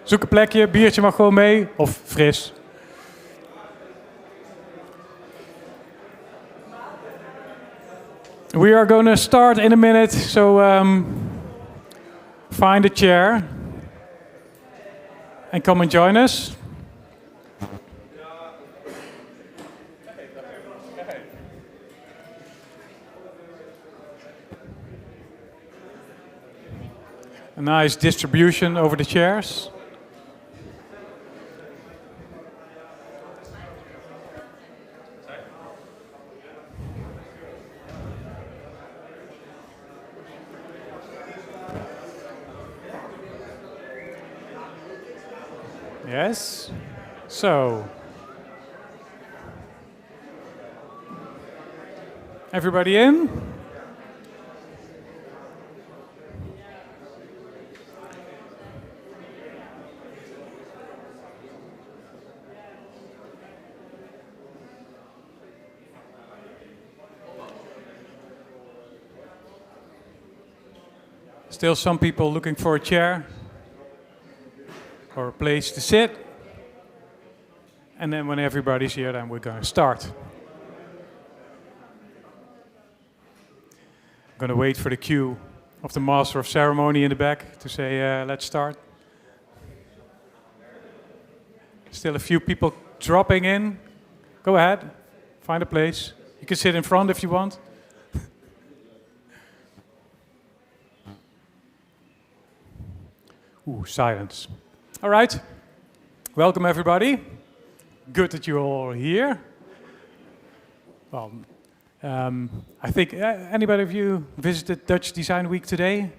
Zoek een plekje, biertje mag gewoon mee, of fris. We are going to start in a minute, so find a chair and come and join us. A nice distribution over the chairs. Yes. So, everybody in? Still some people looking for a chair or a place to sit. And then when everybody's here, then we're going to start. I'm going to wait for the cue of the master of ceremony in the back to say, let's start. Still a few people dropping in. Go ahead, find a place. You can sit in front if you want. Ooh, silence. All right. Welcome, everybody. Good that you're all here. Well, I think anybody of you visited Dutch Design Week today?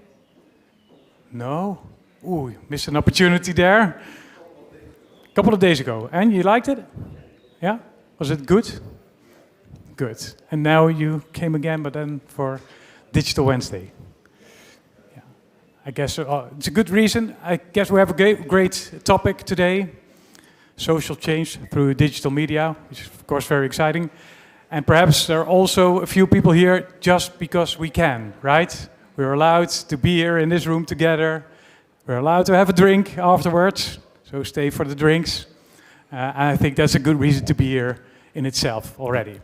No? Ooh, you missed an opportunity there. A couple of days ago. And you liked it? Yeah? Was it good? Good. And now you came again, but then for Digital Wednesday. I guess it's a good reason. I guess we have a great topic today. Social change through digital media, which is of course very exciting. And perhaps there are also a few people here just because we can, right? We're allowed to be here in this room together. We're allowed to have a drink afterwards, so stay for the drinks. And I think that's a good reason to be here in itself already.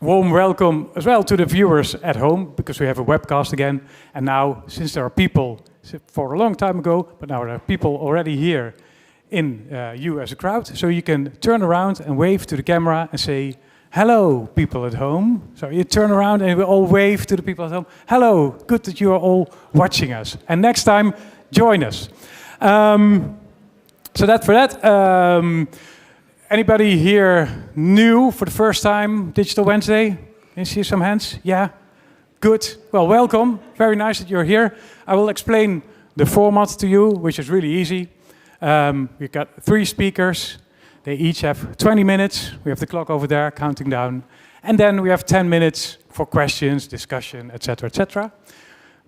Warm welcome as well to the viewers at home, because we have a webcast again. And now, since there are people, for a long time ago, but now there are people already here in you as a crowd, so you can turn around and wave to the camera and say, hello, people at home. So you turn around and we all wave to the people at home. Hello, good that you are all watching us. And next time, join us. So that for that. Anybody here new for the first time, Digital Wednesday? Can you see some hands? Yeah? Good. Well, welcome. Very nice that you're here. I will explain the format to you, which is really easy. We've got 3 speakers. They each have 20 minutes. We have the clock over there counting down. And then we have 10 minutes for questions, discussion, etc., etc.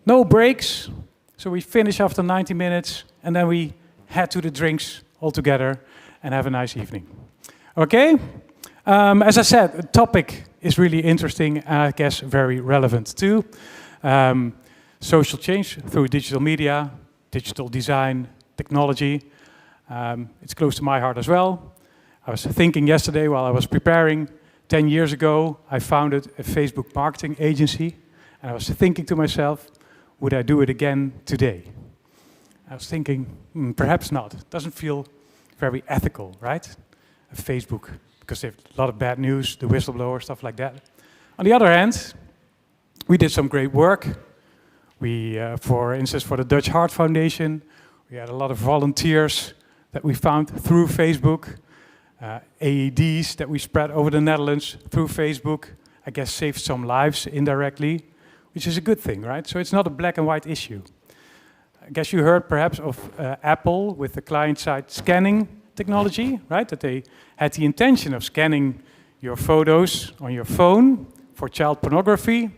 No breaks. So we finish after 90 minutes, and then we head to the drinks all together and have a nice evening. Okay? As I said, the topic is really interesting and I guess very relevant too. Social change through digital media, digital design, technology. It's close to my heart as well. I was thinking yesterday while I was preparing, 10 years ago, I founded a Facebook marketing agency. And I was thinking to myself, would I do it again today? I was thinking, perhaps not. It doesn't feel very ethical, right? Facebook, because they have a lot of bad news, the whistleblower, stuff like that. On the other hand, we did some great work. We, for instance, for the Dutch Heart Foundation, we had a lot of volunteers that we found through Facebook, AEDs that we spread over the Netherlands through Facebook, I guess saved some lives indirectly, which is a good thing, right? So it's not a black and white issue. I guess you heard perhaps of Apple with the client-side scanning technology, right? That they had the intention of scanning your photos on your phone for child pornography,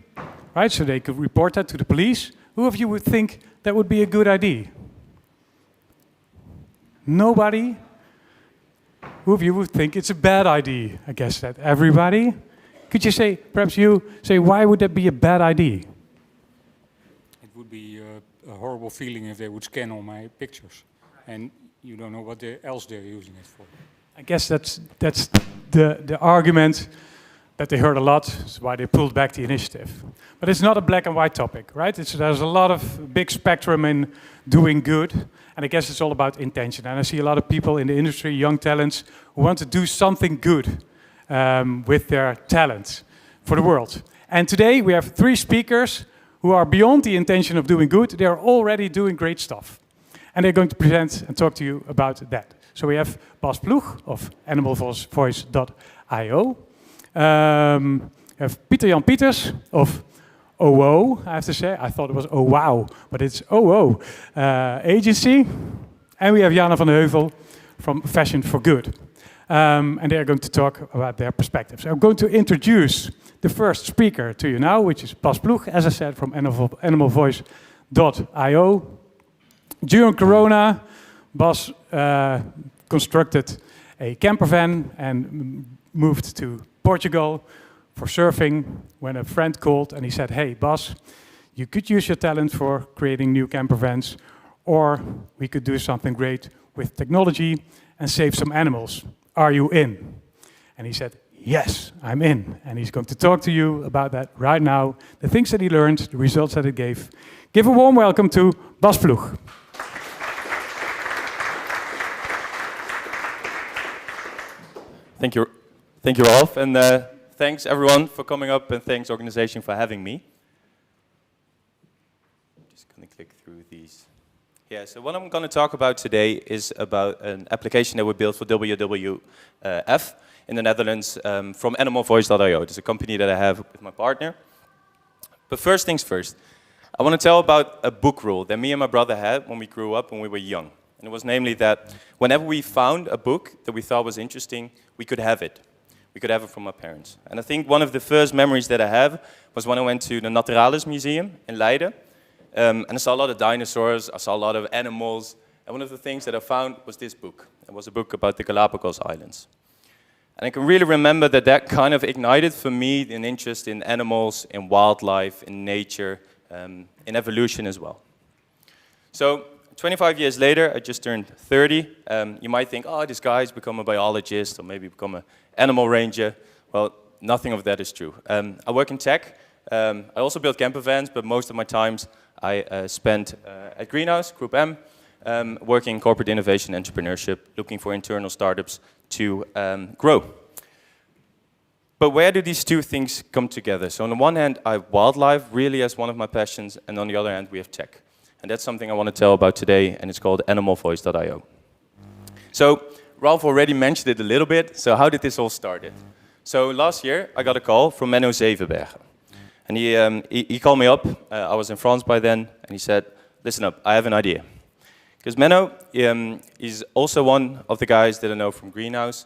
right? So they could report that to the police. Who of you would think that would be a good idea? Nobody? Who of you would think it's a bad idea? I guess that everybody. Could you say, perhaps you say, why would that be a bad idea? It would be a horrible feeling if they would scan all my pictures, and you don't know what else they're using it for. I guess that's the argument that they heard a lot. That's why they pulled back the initiative. But it's not a black and white topic, right? There's a lot of big spectrum in doing good, and I guess it's all about intention. And I see a lot of people in the industry, young talents, who want to do something good with their talent for the world. And today we have 3 speakers who are beyond the intention of doing good. They are already doing great stuff. And they're going to present and talk to you about that. So we have Bas Ploeg of animalvoice.io. We have Pieter Jan Pieters of Owow, I have to say. I thought it was Owow, but it's Owow agency. And we have Jana van de Heuvel from Fashion for Good. And they're going to talk about their perspectives. I'm going to introduce the first speaker to you now, which is Bas Ploeg, as I said, from animalvoice.io. During Corona, Bas constructed a camper van and moved to Portugal for surfing when a friend called and he said, "Hey, Bas, you could use your talent for creating new camper vans, or we could do something great with technology and save some animals. Are you in?" And he said, "Yes, I'm in." And he's going to talk to you about that right now, the things that he learned, the results that it gave. Give a warm welcome to Bas Ploeg. Thank you, Rolf, and thanks everyone for coming up, and thanks organization for having me. Just gonna click through these. Yeah, so what I'm gonna talk about today is about an application that we built for WWF in the Netherlands from animalvoice.io. It's a company that I have with my partner. But first things first, I want to tell about a book rule that me and my brother had when we grew up, when we were young. And it was namely that whenever we found a book that we thought was interesting, we could have it. We could have it from our parents. And I think one of the first memories that I have was when I went to the Naturalis Museum in Leiden. And I saw a lot of dinosaurs, I saw a lot of animals. And one of the things that I found was this book. It was a book about the Galapagos Islands. And I can really remember that that kind of ignited for me an interest in animals, in wildlife, in nature, in evolution as well. So 25 years later, I just turned 30. You might think, oh, this guy's become a biologist or maybe become an animal ranger. Well, nothing of that is true. I work in tech. I also build camper vans, but most of my times I spent at Greenhouse, Group M, working in corporate innovation entrepreneurship, looking for internal startups to grow. But where do these two things come together? So on the one hand, I have wildlife really as one of my passions, and on the other hand, we have tech. And that's something I want to tell about today, and it's called animalvoice.io. So Ralph already mentioned it a little bit, so how did this all start? So last year, I got a call from Menno Zevenbergen. And he called me up, I was in France by then, and he said, "Listen up, I have an idea." Because Menno is also one of the guys that I know from Greenhouse.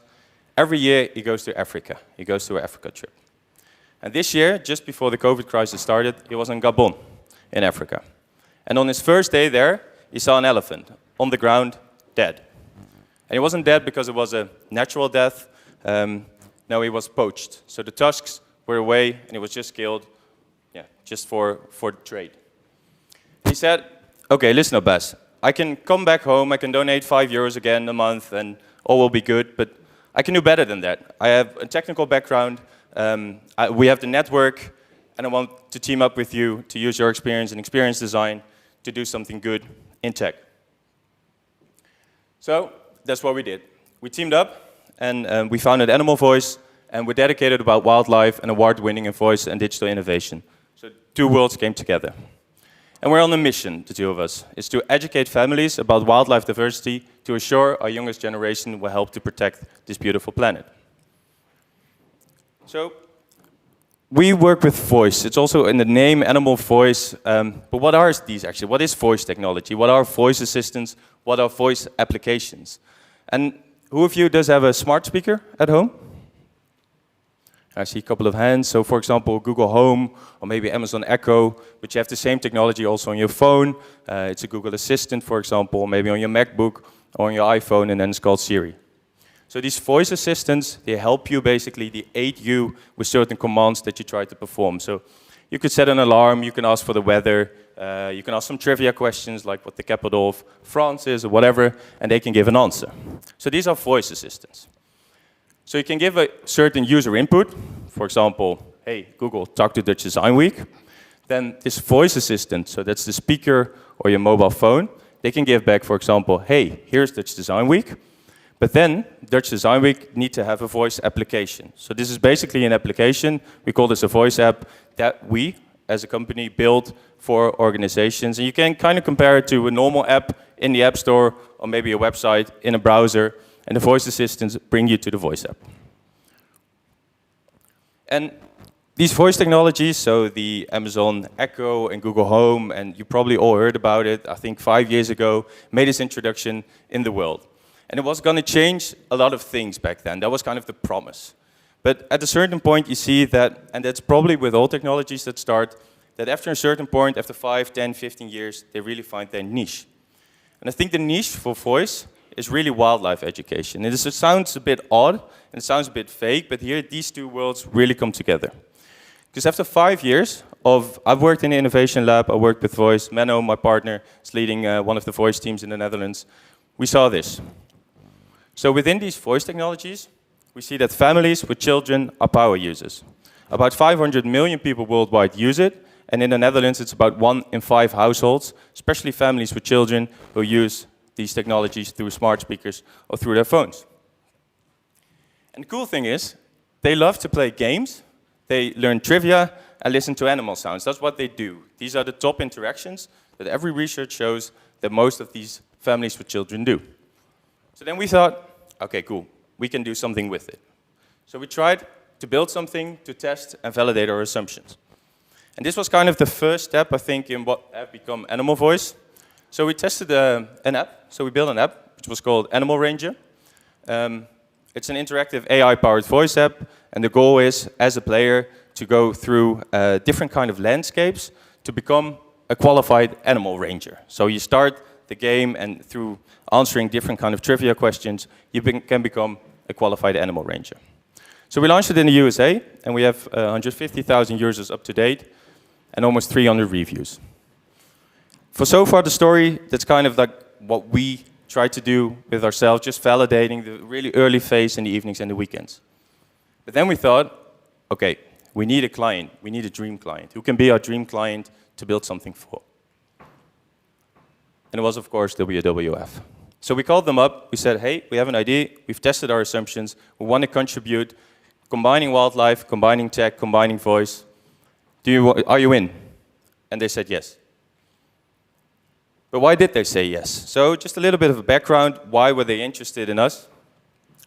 Every year he goes to Africa. He goes to an Africa trip. And this year, just before the COVID crisis started, he was in Gabon, in Africa. And on his first day there, he saw an elephant on the ground, dead. And he wasn't dead because it was a natural death. No, he was poached. So the tusks were away, and he was just killed, just for trade. He said, "Okay, listen up, Bas. I can come back home, I can donate €5 again a month, and all will be good, but I can do better than that. I have a technical background, we have the network, and I want to team up with you to use your experience in experience design to do something good in tech." So that's what we did. We teamed up, and we founded Animal Voice, and we're dedicated about wildlife and award-winning in voice and digital innovation. So 2 worlds came together. And we're on a mission, the 2 of us, is to educate families about wildlife diversity to assure our youngest generation will help to protect this beautiful planet. So we work with voice. It's also in the name, Animal Voice. But what are these actually? What is voice technology? What are voice assistants? What are voice applications? And who of you does have a smart speaker at home? I see a couple of hands. So for example, Google Home or maybe Amazon Echo, but you have the same technology also on your phone. It's a Google Assistant, for example, or maybe on your MacBook or on your iPhone, and then it's called Siri. So these voice assistants, they help you basically, they aid you with certain commands that you try to perform. So You could set an alarm, you can ask for the weather, you can ask some trivia questions like what the capital of France is or whatever, and they can give an answer. So these are voice assistants. So you can give a certain user input, for example, hey, Google, talk to Dutch Design Week. Then this voice assistant, so that's the speaker or your mobile phone, they can give back, for example, hey, here's Dutch Design Week. But then Dutch Design Week need to have a voice application. So this is basically an application, we call this a voice app, that we, as a company, build for organizations. And you can kind of compare it to a normal app in the App Store, or maybe a website in a browser, and the voice assistants bring you to the voice app. And these voice technologies, so the Amazon Echo and Google Home, and you probably all heard about it, I think 5 years ago, made its introduction in the world. And it was going to change a lot of things back then. That was kind of the promise. But at a certain point you see that, and that's probably with all technologies that start, that after a certain point, after 5, 10, 15 years, they really find their niche. And I think the niche for voice is really wildlife education. It sounds a bit odd, and it sounds a bit fake, but here these two worlds really come together. Because after 5 years I've worked in the innovation lab, I worked with voice. Menno, my partner, is leading one of the voice teams in the Netherlands. We saw this. So within these voice technologies, we see that families with children are power users. About 500 million people worldwide use it, and in the Netherlands it's about 1 in 5 households, especially families with children who use these technologies through smart speakers or through their phones. And the cool thing is, they love to play games, they learn trivia, and listen to animal sounds. That's what they do. These are the top interactions that every research shows that most of these families with children do. So then we thought, okay, cool, we can do something with it. So we tried to build something to test and validate our assumptions. And this was kind of the first step, I think, in what have become Animal Voice. So we tested an app. So we built an app, which was called Animal Ranger. It's an interactive AI-powered voice app, and the goal is, as a player, to go through different kind of landscapes to become a qualified animal ranger. So you start the game, and through answering different kind of trivia questions, you can become a qualified animal ranger. So we launched it in the USA, and we have 150,000 users up to date, and almost 300 reviews. For so far the story, that's kind of like what we try to do with ourselves, just validating the really early phase in the evenings and the weekends. But then we thought, okay, we need a client, we need a dream client. Who can be our dream client to build something for? And it was, of course, WWF. So we called them up, we said, hey, we have an idea, we've tested our assumptions, we want to contribute, combining wildlife, combining tech, combining voice. Are you in? And they said yes. But why did they say yes? So just a little bit of a background, why were they interested in us?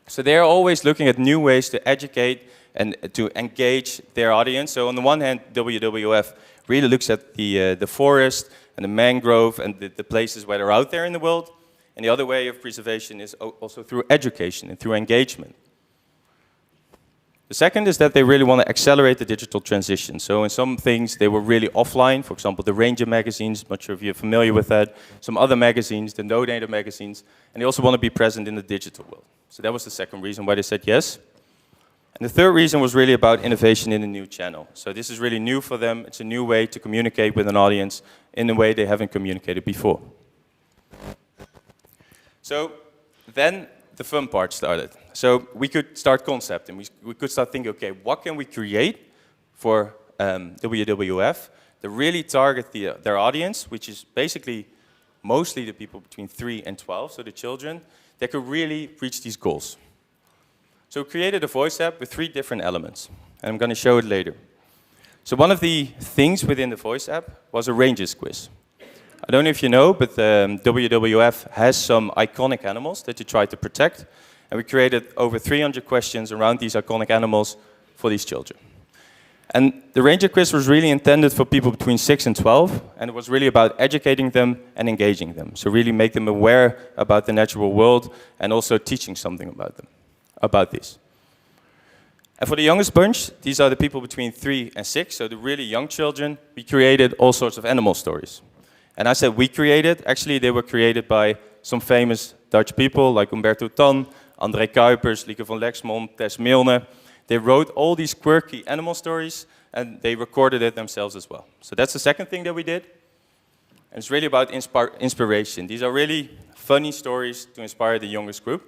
So they're always looking at new ways to educate and to engage their audience. So on the one hand, WWF really looks at the forest and the mangrove and the places where they're out there in the world. And the other way of preservation is also through education and through engagement. The second is that they really want to accelerate the digital transition. So in some things, they were really offline. For example, the Ranger magazines, not sure if you're familiar with that. Some other magazines, the No Data magazines. And they also want to be present in the digital world. So that was the second reason why they said yes. And the third reason was really about innovation in a new channel. So this is really new for them. It's a new way to communicate with an audience in a way they haven't communicated before. So then the fun part started. So we could start concepting. We could start thinking, okay, what can we create for WWF that really target their audience, which is basically mostly the people between 3 and 12, so the children, that could really reach these goals. So we created a voice app with 3 different elements, and I'm going to show it later. So one of the things within the voice app was a Rangers quiz. I don't know if you know, but WWF has some iconic animals that you try to protect. And we created over 300 questions around these iconic animals for these children. And the Ranger quiz was really intended for people between 6 and 12, and it was really about educating them and engaging them. So really make them aware about the natural world and also teaching something about this. And for the youngest bunch, these are the people between 3 and 6, so the really young children, we created all sorts of animal stories. And I said we created, actually they were created by some famous Dutch people like Umberto Tan, André Kuipers, Lieke van Lexmond, Tess Milne. They wrote all these quirky animal stories and they recorded it themselves as well. So that's the second thing that we did. And it's really about inspiration. These are really funny stories to inspire the youngest group.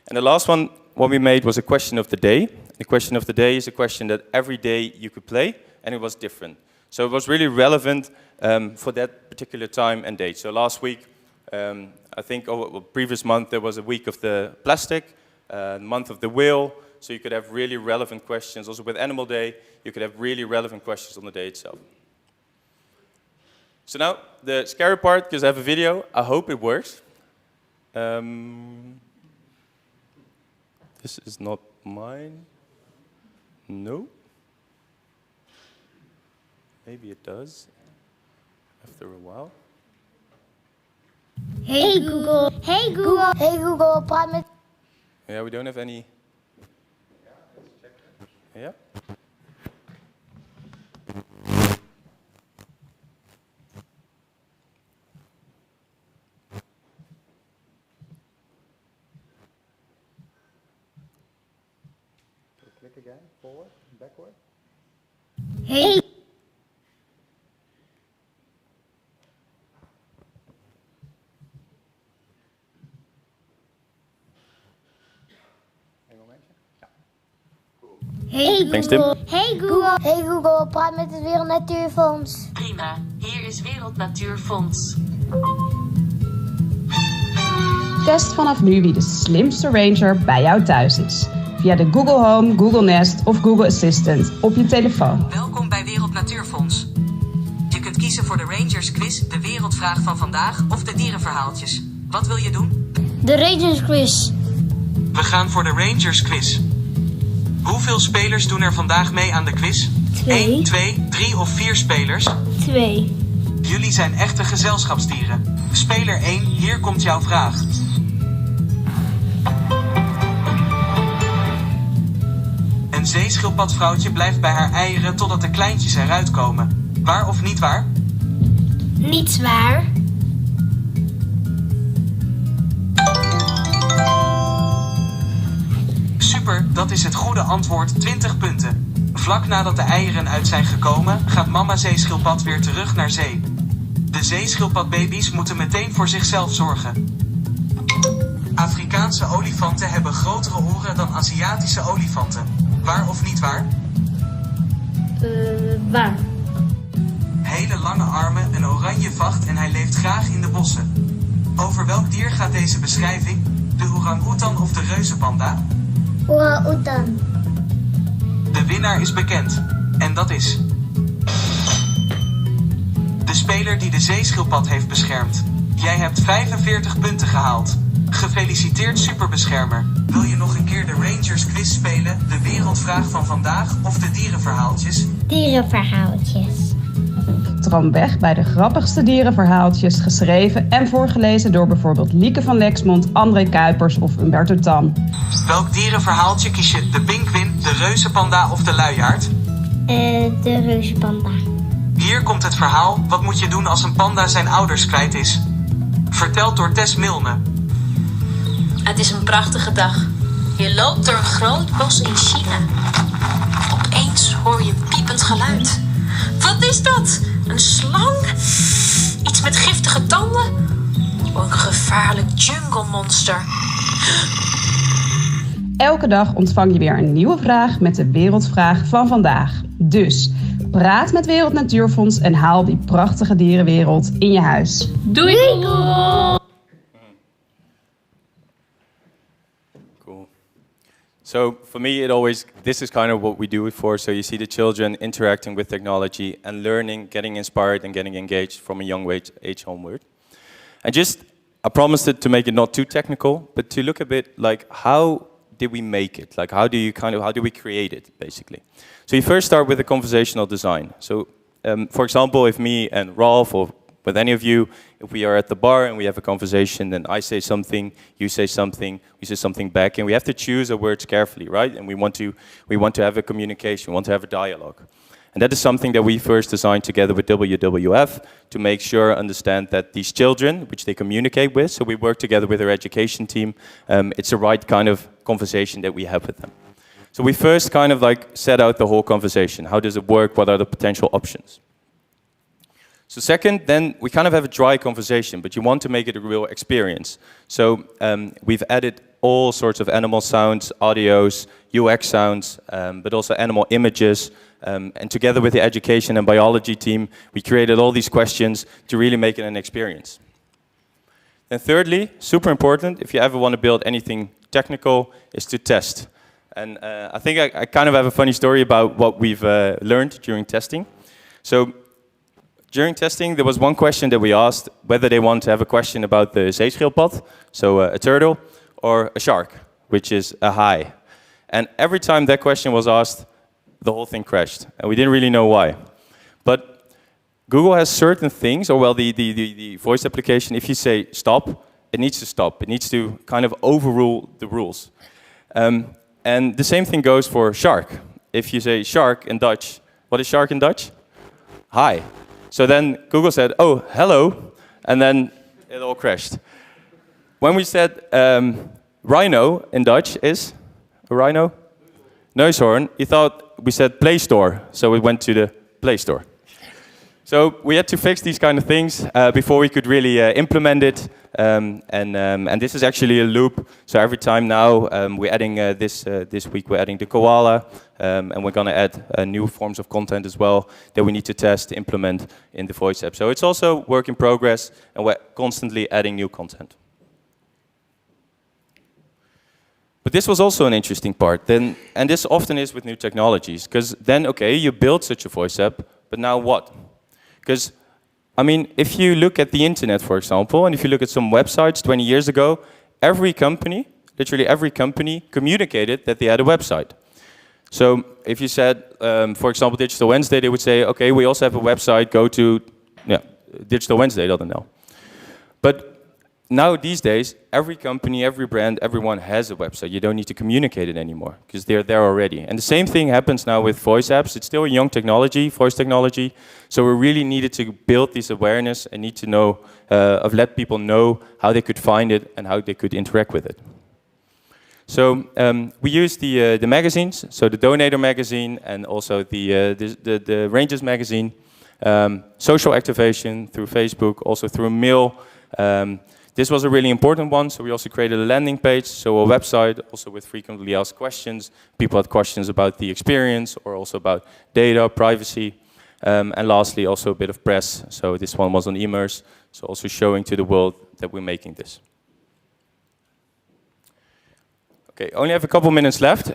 And the last one, what we made was a question of the day. The question of the day is a question that every day you could play, and it was different. So it was really relevant for that particular time and date. So last week, I think, previous month, there was a week of the plastic, month of the whale. So you could have really relevant questions. Also with Animal Day, you could have really relevant questions on the day itself. So now, the scary part, because I have a video, I hope it works. This is not mine. No. Maybe it does, after a while. Hey Google. Hey Google. Hey Google, praat met... Yeah, we don't have any... Yeah? Click again, forward, backward. Hey. Een momentje. Ja. Hey Google. Thanks, Tim. Hey Google. Hey Google, praat met het Wereld Natuurfonds. Prima, hier is Wereld Natuurfonds. Test vanaf nu wie de slimste ranger bij jou thuis is. Via de Google Home, Google Nest of Google Assistant op je telefoon. Welkom bij Wereld Natuurfonds. Je kunt kiezen voor de Rangers Quiz, de wereldvraag van vandaag of de dierenverhaaltjes. Wat wil je doen? De Rangers Quiz. We gaan voor de Rangers Quiz. Hoeveel spelers doen er vandaag mee aan de quiz? 2. 1, 2, 3 of 4 spelers? 2. Jullie zijn echte gezelschapsdieren. Speler 1, hier komt jouw vraag. Een zeeschildpadvrouwtje blijft bij haar eieren totdat de kleintjes eruit komen. Waar of niet waar? Niet waar. Super, dat is het goede antwoord, 20 punten. Vlak nadat de eieren uit zijn gekomen, gaat mama zeeschildpad weer terug naar zee. De zeeschildpadbaby's moeten meteen voor zichzelf zorgen. Afrikaanse olifanten hebben grotere oren dan Aziatische olifanten. Waar of niet waar? Waar. Hele lange armen, een oranje vacht en hij leeft graag in de bossen. Over welk dier gaat deze beschrijving? De orang-oetan of de reuzenpanda? Orang-oetan. De winnaar is bekend. En dat is... de speler die de zeeschildpad heeft beschermd. Jij hebt 45 punten gehaald. Gefeliciteerd superbeschermer. Wil je nog een keer de Rangers Quiz spelen, de wereldvraag van vandaag of de dierenverhaaltjes? Dierenverhaaltjes. Droom weg bij de grappigste dierenverhaaltjes, geschreven en voorgelezen door bijvoorbeeld Lieke van Lexmond, André Kuipers of Umberto Tan. Welk dierenverhaaltje kies je? De pinguïn, de reuzenpanda of de luiaard? De reuzenpanda. Hier komt het verhaal. Wat moet je doen als een panda zijn ouders kwijt is? Verteld door Tess Milne. Het is een prachtige dag. Je loopt door een groot bos in China. Opeens hoor je piepend geluid. Wat is dat? Een slang? Iets met giftige tanden? Een gevaarlijk jungle monster. Elke dag ontvang je weer een nieuwe vraag met de wereldvraag van vandaag. Dus praat met Wereld Natuurfonds en haal die prachtige dierenwereld in je huis. Doei! Cool. So for me, this is kind of what we do it for. So you see the children interacting with technology and learning, getting inspired and getting engaged from a young age onward. And I promised it to make it not too technical, but to look a bit like how did we make it? Like how do we create it, basically? So you first start with a conversational design. So for example, if me and Rolf or with any of you, if we are at the bar and we have a conversation, then I say something, you say something, we say something back, and we have to choose our words carefully, right? And we want to have a communication, we want to have a dialogue. And that is something that we first designed together with WWF to make sure, understand that these children, which they communicate with, so we work together with our education team, it's the right kind of conversation that we have with them. So we first kind of like set out the whole conversation. How does it work? What are the potential options? So second, then we kind of have a dry conversation, but you want to make it a real experience. So we've added all sorts of animal sounds, audios, UX sounds, but also animal images. And together with the education and biology team, we created all these questions to really make it an experience. And thirdly, super important, if you ever want to build anything technical, is to test. And I think I kind of have a funny story about what we've learned during testing. So during testing, there was one question that we asked, whether they want to have a question about the zeeschildpad, so a turtle, or a shark, which is a haai. And every time that question was asked, the whole thing crashed, and we didn't really know why. But Google has certain things, or well, the voice application, if you say stop, it needs to stop. It needs to kind of overrule the rules. And the same thing goes for shark. If you say shark in Dutch, what is shark in Dutch? Hi. So then Google said, oh, hello, and then it all crashed. When we said rhino in Dutch is a rhino? Neushoorn, he thought we said Play Store, so we went to the Play Store. So we had to fix these kind of things before we could really implement it. And this is actually a loop. So every time now we're adding this week we're adding the koala, and we're going to add new forms of content as well that we need to test, implement in the voice app. So it's also work in progress, and we're constantly adding new content. But this was also an interesting part. Then, and this often is with new technologies, because then, okay, you build such a voice app, but now what? Because, I mean, if you look at the internet, for example, and if you look at some websites 20 years ago, every company, literally every company, communicated that they had a website. So if you said, for example, Digital Wednesday, they would say, okay, we also have a website, go to digitalwednesday.nl. But now, these days, every company, every brand, everyone has a website. You don't need to communicate it anymore, because they're there already. And the same thing happens now with voice apps. It's still a young technology, voice technology. So we really needed to build this awareness and need to know, let people know how they could find it and how they could interact with it. So we use the magazines, so the Donator magazine and also the Rangers magazine, social activation through Facebook, also through mail. This was a really important one, so we also created a landing page, so a website, also with frequently asked questions. People had questions about the experience, or also about data, privacy, and lastly, also a bit of press. So this one was on Immers, so also showing to the world that we're making this. Okay, only have a couple minutes left.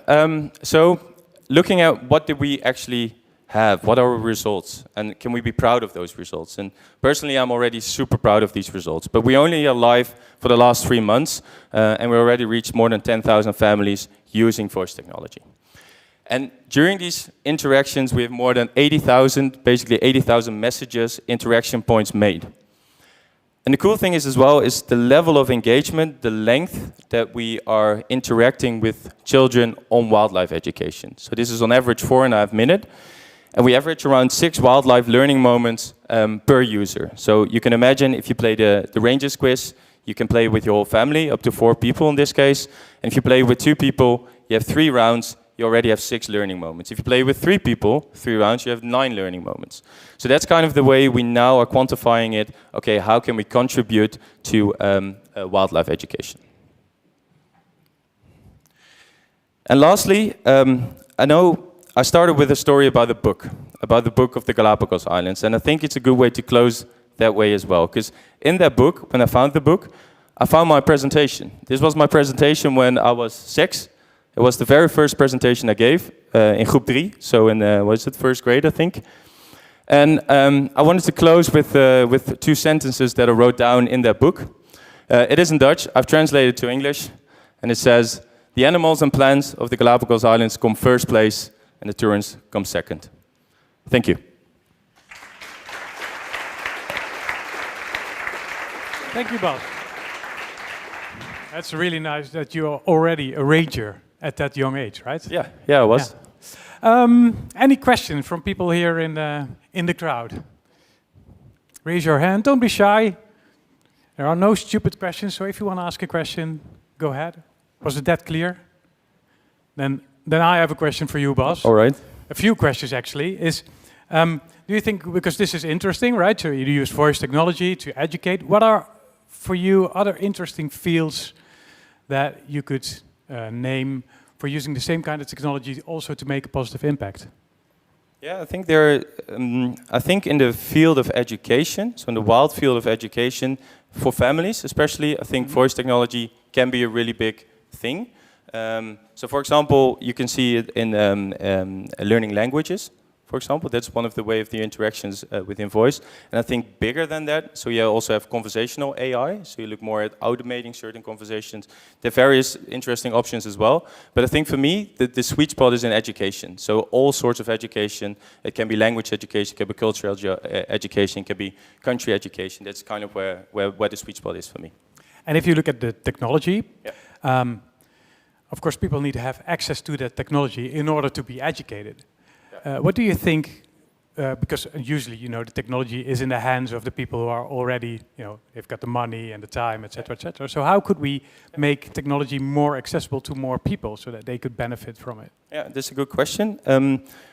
So looking at what did we actually have, what are our results, and can we be proud of those results? And personally, I'm already super proud of these results, but we only are live for the last 3 months, and we already reached more than 10,000 families using voice technology. And during these interactions, we have more than 80,000, basically 80,000 messages, interaction points made. And the cool thing is as well, is the level of engagement, the length that we are interacting with children on wildlife education. So this is on average 4.5 minutes. And we average around 6 wildlife learning moments per user. So you can imagine if you play the Rangers quiz, you can play with your whole family, up to 4 people in this case. And if you play with 2 people, you have 3 rounds, you already have 6 learning moments. If you play with 3 people, 3 rounds, you have 9 learning moments. So that's kind of the way we now are quantifying it. Okay, how can we contribute to wildlife education? And lastly, I know I started with a story about the book of the Galapagos Islands, and I think it's a good way to close that way as well, because in that book, when I found the book, I found my presentation. This was my presentation when I was 6. It was the very first presentation I gave in groep 3, so in, was it first grade, I think. And I wanted to close with 2 sentences that I wrote down in that book. It is in Dutch, I've translated to English, and it says, "The animals and plants of the Galapagos Islands come first place, and the tourists come second." Thank you. Thank you, Bas. That's really nice that you are already a ranger at that young age, right? Yeah, I was. Yeah. Any questions from people here in the crowd? Raise your hand. Don't be shy. There are no stupid questions, so if you want to ask a question, go ahead. Was it that clear? Then then I have a question for you, Bas. All right. A few questions actually. Do you think, because this is interesting, right? So you use voice technology to educate. What are, for you, other interesting fields that you could name for using the same kind of technology also to make a positive impact? Yeah, I think there. I think in the field of education, so in the wild field of education for families, especially, I think voice technology can be a really big thing. So, for example, you can see it in learning languages. For example, that's one of the way of the interactions within voice. And I think bigger than that, so you also have conversational AI. So you look more at automating certain conversations. There are various interesting options as well. But I think for me, the sweet spot is in education. So all sorts of education. It can be language education, it can be cultural education, it can be country education. That's kind of where the sweet spot is for me. And if you look at the technology, Yeah. of course, people need to have access to that technology in order to be educated. What do you think? Because usually, the technology is in the hands of the people who are already, they've got the money and the time, et cetera, et cetera. So how could we make technology more accessible to more people so that they could benefit from it? Yeah, that's a good question.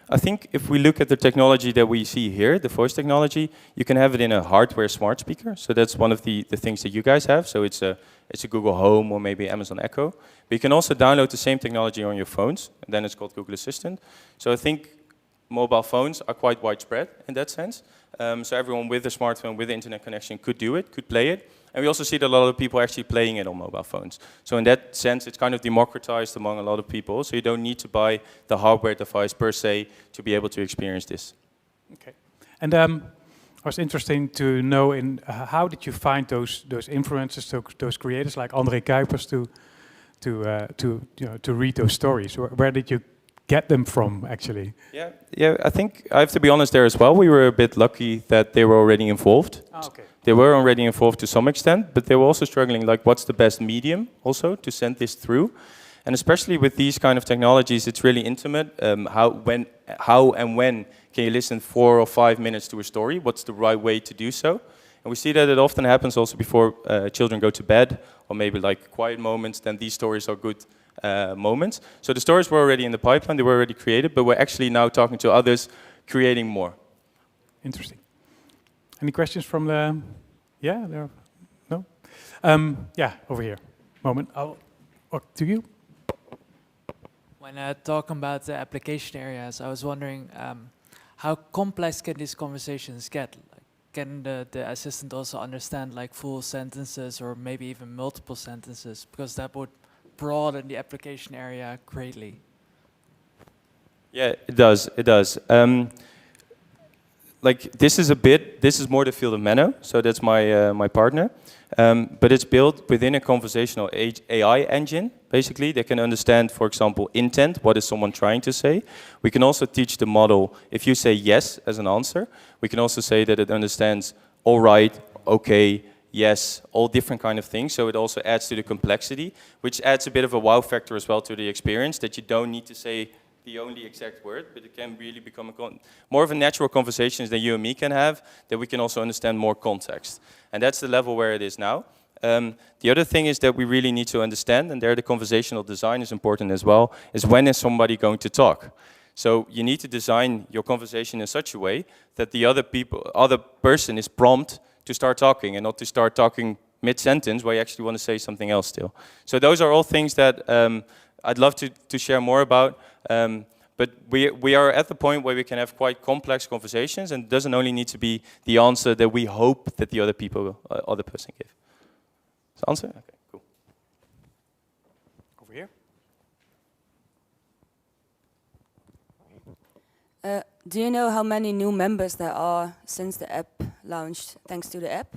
I think if we look at the technology that we see here, the voice technology, you can have it in a hardware smart speaker. So that's one of the things that you guys have. So it's a Google Home or maybe Amazon Echo. But you can also download the same technology on your phones, and then it's called Google Assistant. So I think mobile phones are quite widespread in that sense. So everyone with a smartphone, with the internet connection could do it, could play it. And we also see that a lot of people are actually playing it on mobile phones. So in that sense, it's kind of democratized among a lot of people. So you don't need to buy the hardware device per se to be able to experience this. Okay. And it was interesting to know how did you find those influencers, those creators like André Kuipers to read those stories? Where did you get them from, actually? Yeah. I think I have to be honest there as well. We were a bit lucky that they were already involved. Oh, okay. They were already involved to some extent, but they were also struggling, like, what's the best medium also to send this through? And especially with these kind of technologies, it's really intimate. How and when can you listen 4 or 5 minutes to a story? What's the right way to do so? And we see that it often happens also before children go to bed, or maybe like quiet moments. Then these stories are good moments. So the stories were already in the pipeline, they were already created, but we're actually now talking to others, creating more. Interesting. Any questions from the? Yeah, there. No. Yeah, over here. Moment. I'll walk to you. When talking about the application areas, I was wondering how complex can these conversations get? Like, can the assistant also understand like full sentences or maybe even multiple sentences? Because that would broaden the application area greatly. Yeah, it does. It does. Like this is more the field of Menno. So that's my partner. But it's built within a conversational AI engine. Basically, they can understand, for example, intent. What is someone trying to say? We can also teach the model. If you say yes as an answer, we can also say that it understands all right, okay, yes, all different kind of things. So it also adds to the complexity, which adds a bit of a wow factor as well to the experience, that you don't need to say the only exact word, but it can really become more of a natural conversations that you and me can have, that we can also understand more context. And that's the level where it is now. The other thing is that we really need to understand, and there the conversational design is important as well, is when is somebody going to talk? So you need to design your conversation in such a way that the other person is prompt to start talking, and not to start talking mid-sentence where you actually want to say something else still. So those are all things that I'd love to share more about. But we are at the point where we can have quite complex conversations, and it doesn't only need to be the answer that we hope that the other person give. Is the answer? Okay, cool. Over here. Do you know how many new members there are since the app launched, thanks to the app?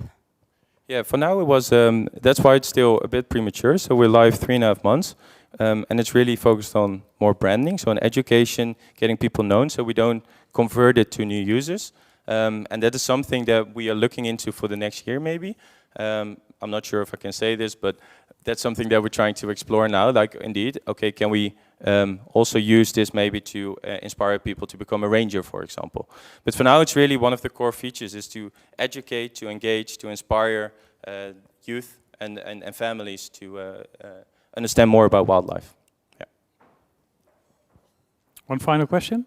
Yeah, for now it was, that's why it's still a bit premature. So we're live 3.5 months. And it's really focused on more branding, so on education, getting people known, so we don't convert it to new users. And that is something that we are looking into for the next year, maybe. I'm not sure if I can say this, but that's something that we're trying to explore now. Like, indeed, okay, can we also use this maybe to inspire people to become a ranger, for example? But for now, it's really one of the core features is to educate, to engage, to inspire youth and families to understand more about wildlife. Yeah. One final question?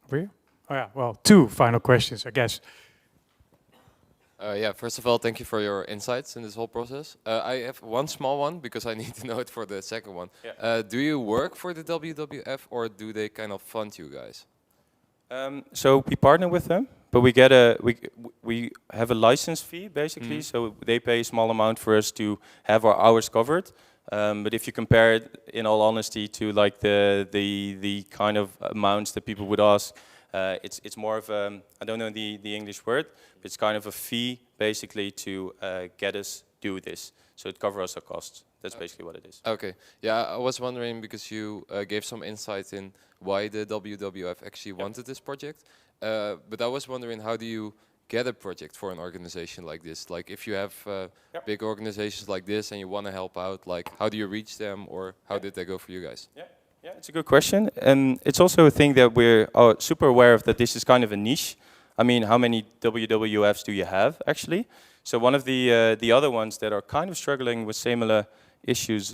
Over here? Oh yeah, well, two final questions, I guess. Yeah, first of all, thank you for your insights in this whole process. I have one small one because I need to know it for the second one. Yeah. Do you work for the WWF or do they kind of fund you guys? So we partner with them, but we get we have a license fee basically. So they pay a small amount for us to have our hours covered. But if you compare it, in all honesty, to like the kind of amounts that people would ask, it's more of I don't know the English word, but it's kind of a fee basically to get us do this. So it covers our costs. That's basically what it is. Okay. Yeah, I was wondering because you gave some insight in why the WWF actually wanted this project. But I was wondering, how do you get a project for an organization like this? Like if you have big organizations like this and you want to help out, like how do you reach them, or how did they go for you guys? Yeah, it's a good question. And it's also a thing that we're super aware of, that this is kind of a niche. I mean, how many WWFs do you have actually? So one of the other ones that are kind of struggling with similar issues,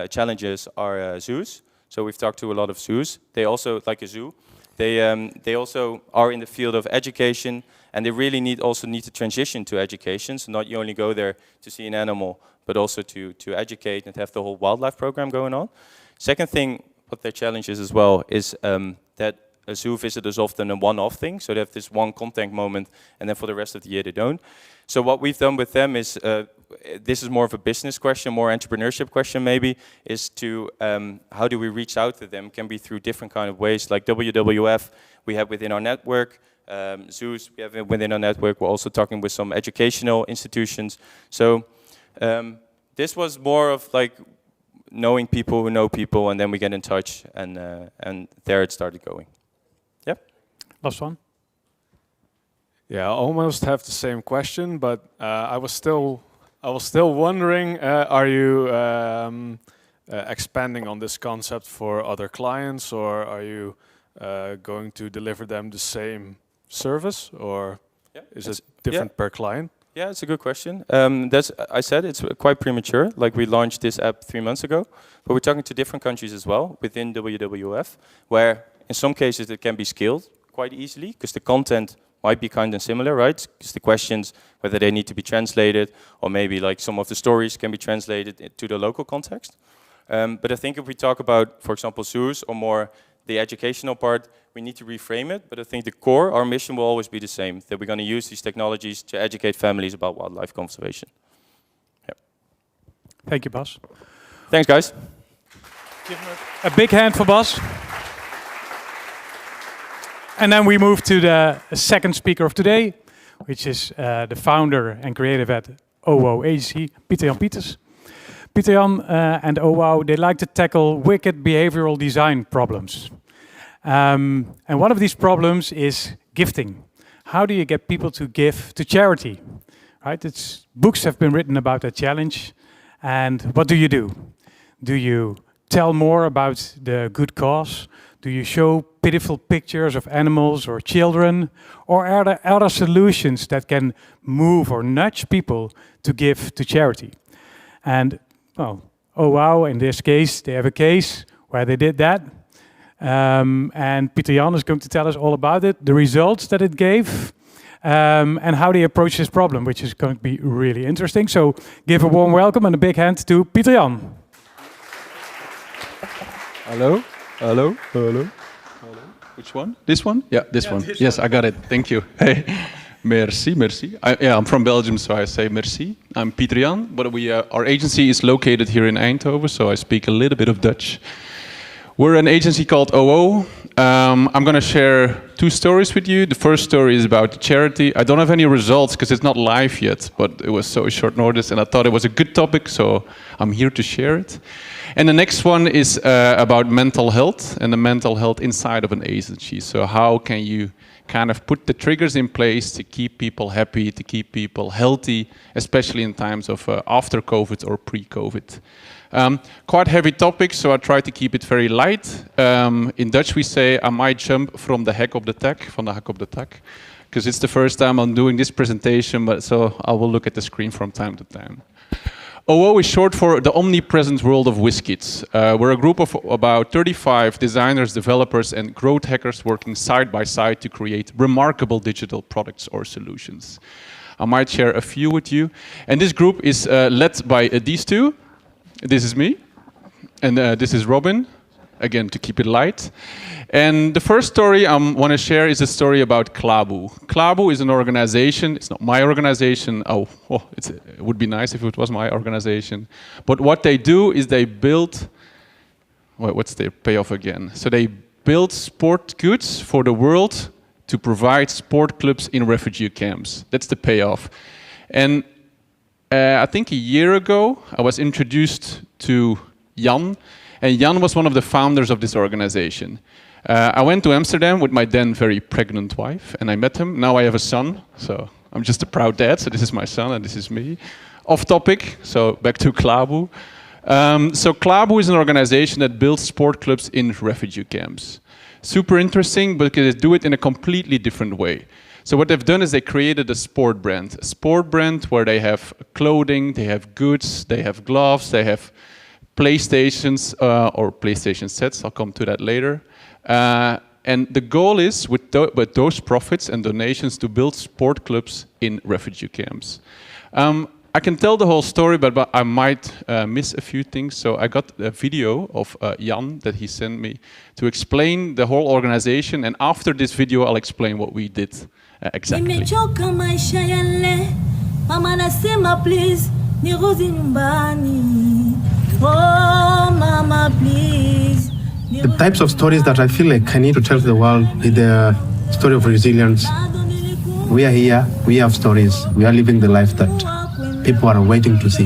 challenges, are zoos. So we've talked to a lot of zoos. They also, like a zoo, they also are in the field of education, and they really also need to transition to education. So not you only go there to see an animal, but also to educate and have the whole wildlife program going on. Second thing, what their challenge is as well, is that a zoo visit is often a one-off thing. So they have this one contact moment, and then for the rest of the year they don't. So what we've done with them is, this is more of a business question, more entrepreneurship question maybe, is to how do we reach out to them? Can be through different kind of ways, like WWF we have within our network, zoos we have within our network. We're also talking with some educational institutions. So this was more of like knowing people who know people, and then we get in touch, and there it started going. Yep. Last one. Yeah, I almost have the same question, but I was still wondering, are you expanding on this concept for other clients, or are you going to deliver them the same service, or is it different per client? Yeah, it's a good question. I said it's quite premature. Like we launched this app 3 months ago, but we're talking to different countries as well within WWF, where in some cases it can be scaled quite easily because the content might be kind of similar, right? Because the questions, whether they need to be translated, or maybe like some of the stories can be translated to the local context. But I think if we talk about, for example, zoos or more the educational part, we need to reframe it. But I think the core, our mission will always be the same, that we're going to use these technologies to educate families about wildlife conservation. Yeah. Thank you, Bas. Thanks, guys. Give him a big hand for Bas. And then we move to the second speaker of today, which is the founder and creative at Owow agency, Pieter-Jan Pieters. Pieter-Jan and Owow, they like to tackle wicked behavioral design problems. And one of these problems is gifting. How do you get people to give to charity? Right? Books have been written about that challenge. And what do you do? Do you tell more about the good cause? Do you show pitiful pictures of animals or children? Or are there other solutions that can move or nudge people to give to charity? And, well, Owow, in this case, they have a case where they did that. And Pieter-Jan is going to tell us all about it, the results that it gave, and how they approach this problem, which is going to be really interesting. So give a warm welcome and a big hand to Pieter-Jan. Hello, hello, hello, hello. Which one? This one? Yeah, this one. Yes, I got it. Thank you. Hey, merci, merci. I'm from Belgium, so I say merci. I'm Pieter-Jan, but our agency is located here in Eindhoven, so I speak a little bit of Dutch. We're an agency called Owow. I'm going to share 2 stories with you. The first story is about charity. I don't have any results because it's not live yet, but it was so short notice and I thought it was a good topic, so I'm here to share it. And the next one is about mental health and the mental health inside of an agency. So how can you kind of put the triggers in place to keep people happy, to keep people healthy, especially in times of after COVID or pre-COVID. Quite heavy topic, so I try to keep it very light. In Dutch we say, I might jump from the hek op de tak, van de hak op de tak, because it's the first time I'm doing this presentation, but so I will look at the screen from time to time. Owow is short for the omnipresent world of WizKids. We're a group of about 35 designers, developers, and growth hackers working side by side to create remarkable digital products or solutions. I might share a few with you. And this group is led by these two. This is me, and this is Robin, again, to keep it light. And the first story I want to share is a story about Klabu. Klabu is an organization. It's not my organization. It would be nice if it was my organization. But what they do is they build, what's their payoff again? So they build sport goods for the world to provide sport clubs in refugee camps. That's the payoff. And I think a year ago, I was introduced to Jan. And Jan was one of the founders of this organization. I went to Amsterdam with my then very pregnant wife, and I met him. Now I have a son, so I'm just a proud dad. So this is my son, and this is me. Off topic, so back to Klabu. So Klabu is an organization that builds sport clubs in refugee camps. Super interesting, but they do it in a completely different way. So what they've done is they created a sport brand where they have clothing, they have goods, they have gloves, they have PlayStations or PlayStation sets. I'll come to that later. And the goal is, with those profits and donations, to build sport clubs in refugee camps. I can tell the whole story, but I might miss a few things. So I got a video of Jan that he sent me to explain the whole organization. And after this video, I'll explain what we did exactly. The types of stories that I feel like I need to tell to the world is the story of resilience. We are here, we have stories, we are living the life that people are waiting to see.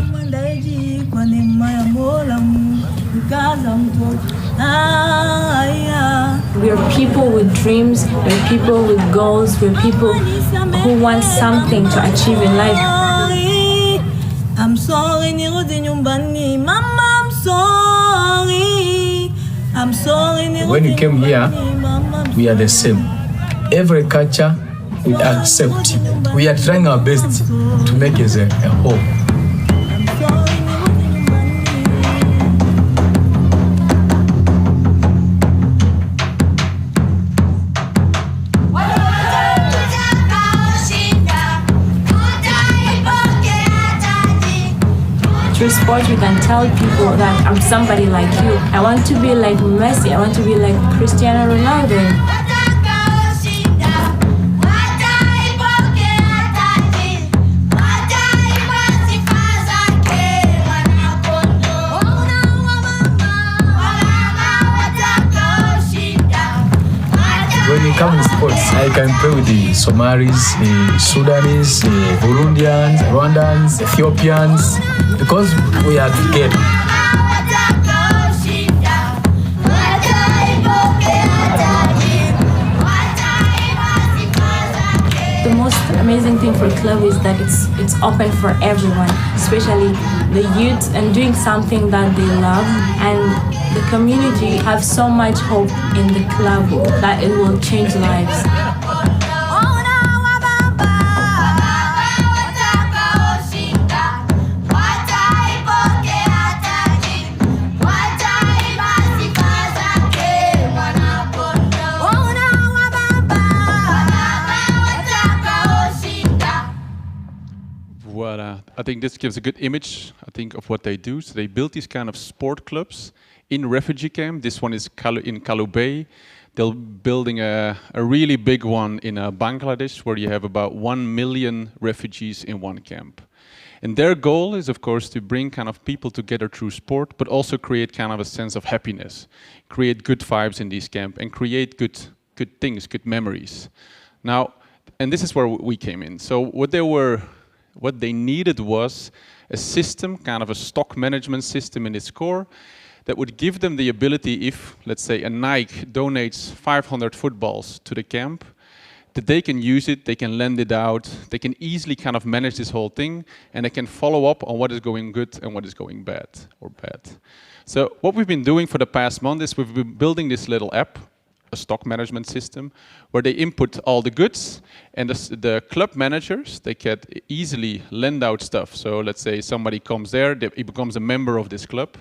We are people with dreams, we're people with goals, we're people who want something to achieve in life. I'm sorry, Mama, I'm sorry. I'm sorry. When you came here, we are the same. Every culture we accept. We are trying our best to make it a whole. Through sport, we can tell people that I'm somebody like you. I want to be like Messi. I want to be like Cristiano Ronaldo. When you come in sports, I can play with the Somalis, the Sudanese, the Burundians, Rwandans, Ethiopians, because we are together. The most amazing thing for club is that it's open for everyone, especially the youth, and doing something that they love. And the community have so much hope in the club that it will change lives. I think this gives a good image, I think, of what they do. So they build these kind of sport clubs in refugee camp. This one is in Kalubei. They're building a really big one in Bangladesh, where you have about 1 million refugees in one camp. And their goal is, of course, to bring kind of people together through sport, but also create kind of a sense of happiness, create good vibes in these camps, and create good things, good memories. Now, and this is where we came in. So what they needed was a system, kind of a stock management system in its core, that would give them the ability, if, let's say, a Nike donates 500 footballs to the camp, that they can use it, they can lend it out, they can easily kind of manage this whole thing, and they can follow up on what is going good and what is going bad or bad. So what we've been doing for the past month is we've been building this little app, a stock management system where they input all the goods, and the club managers, they can easily lend out stuff. So let's say somebody comes there, he becomes a member of this club,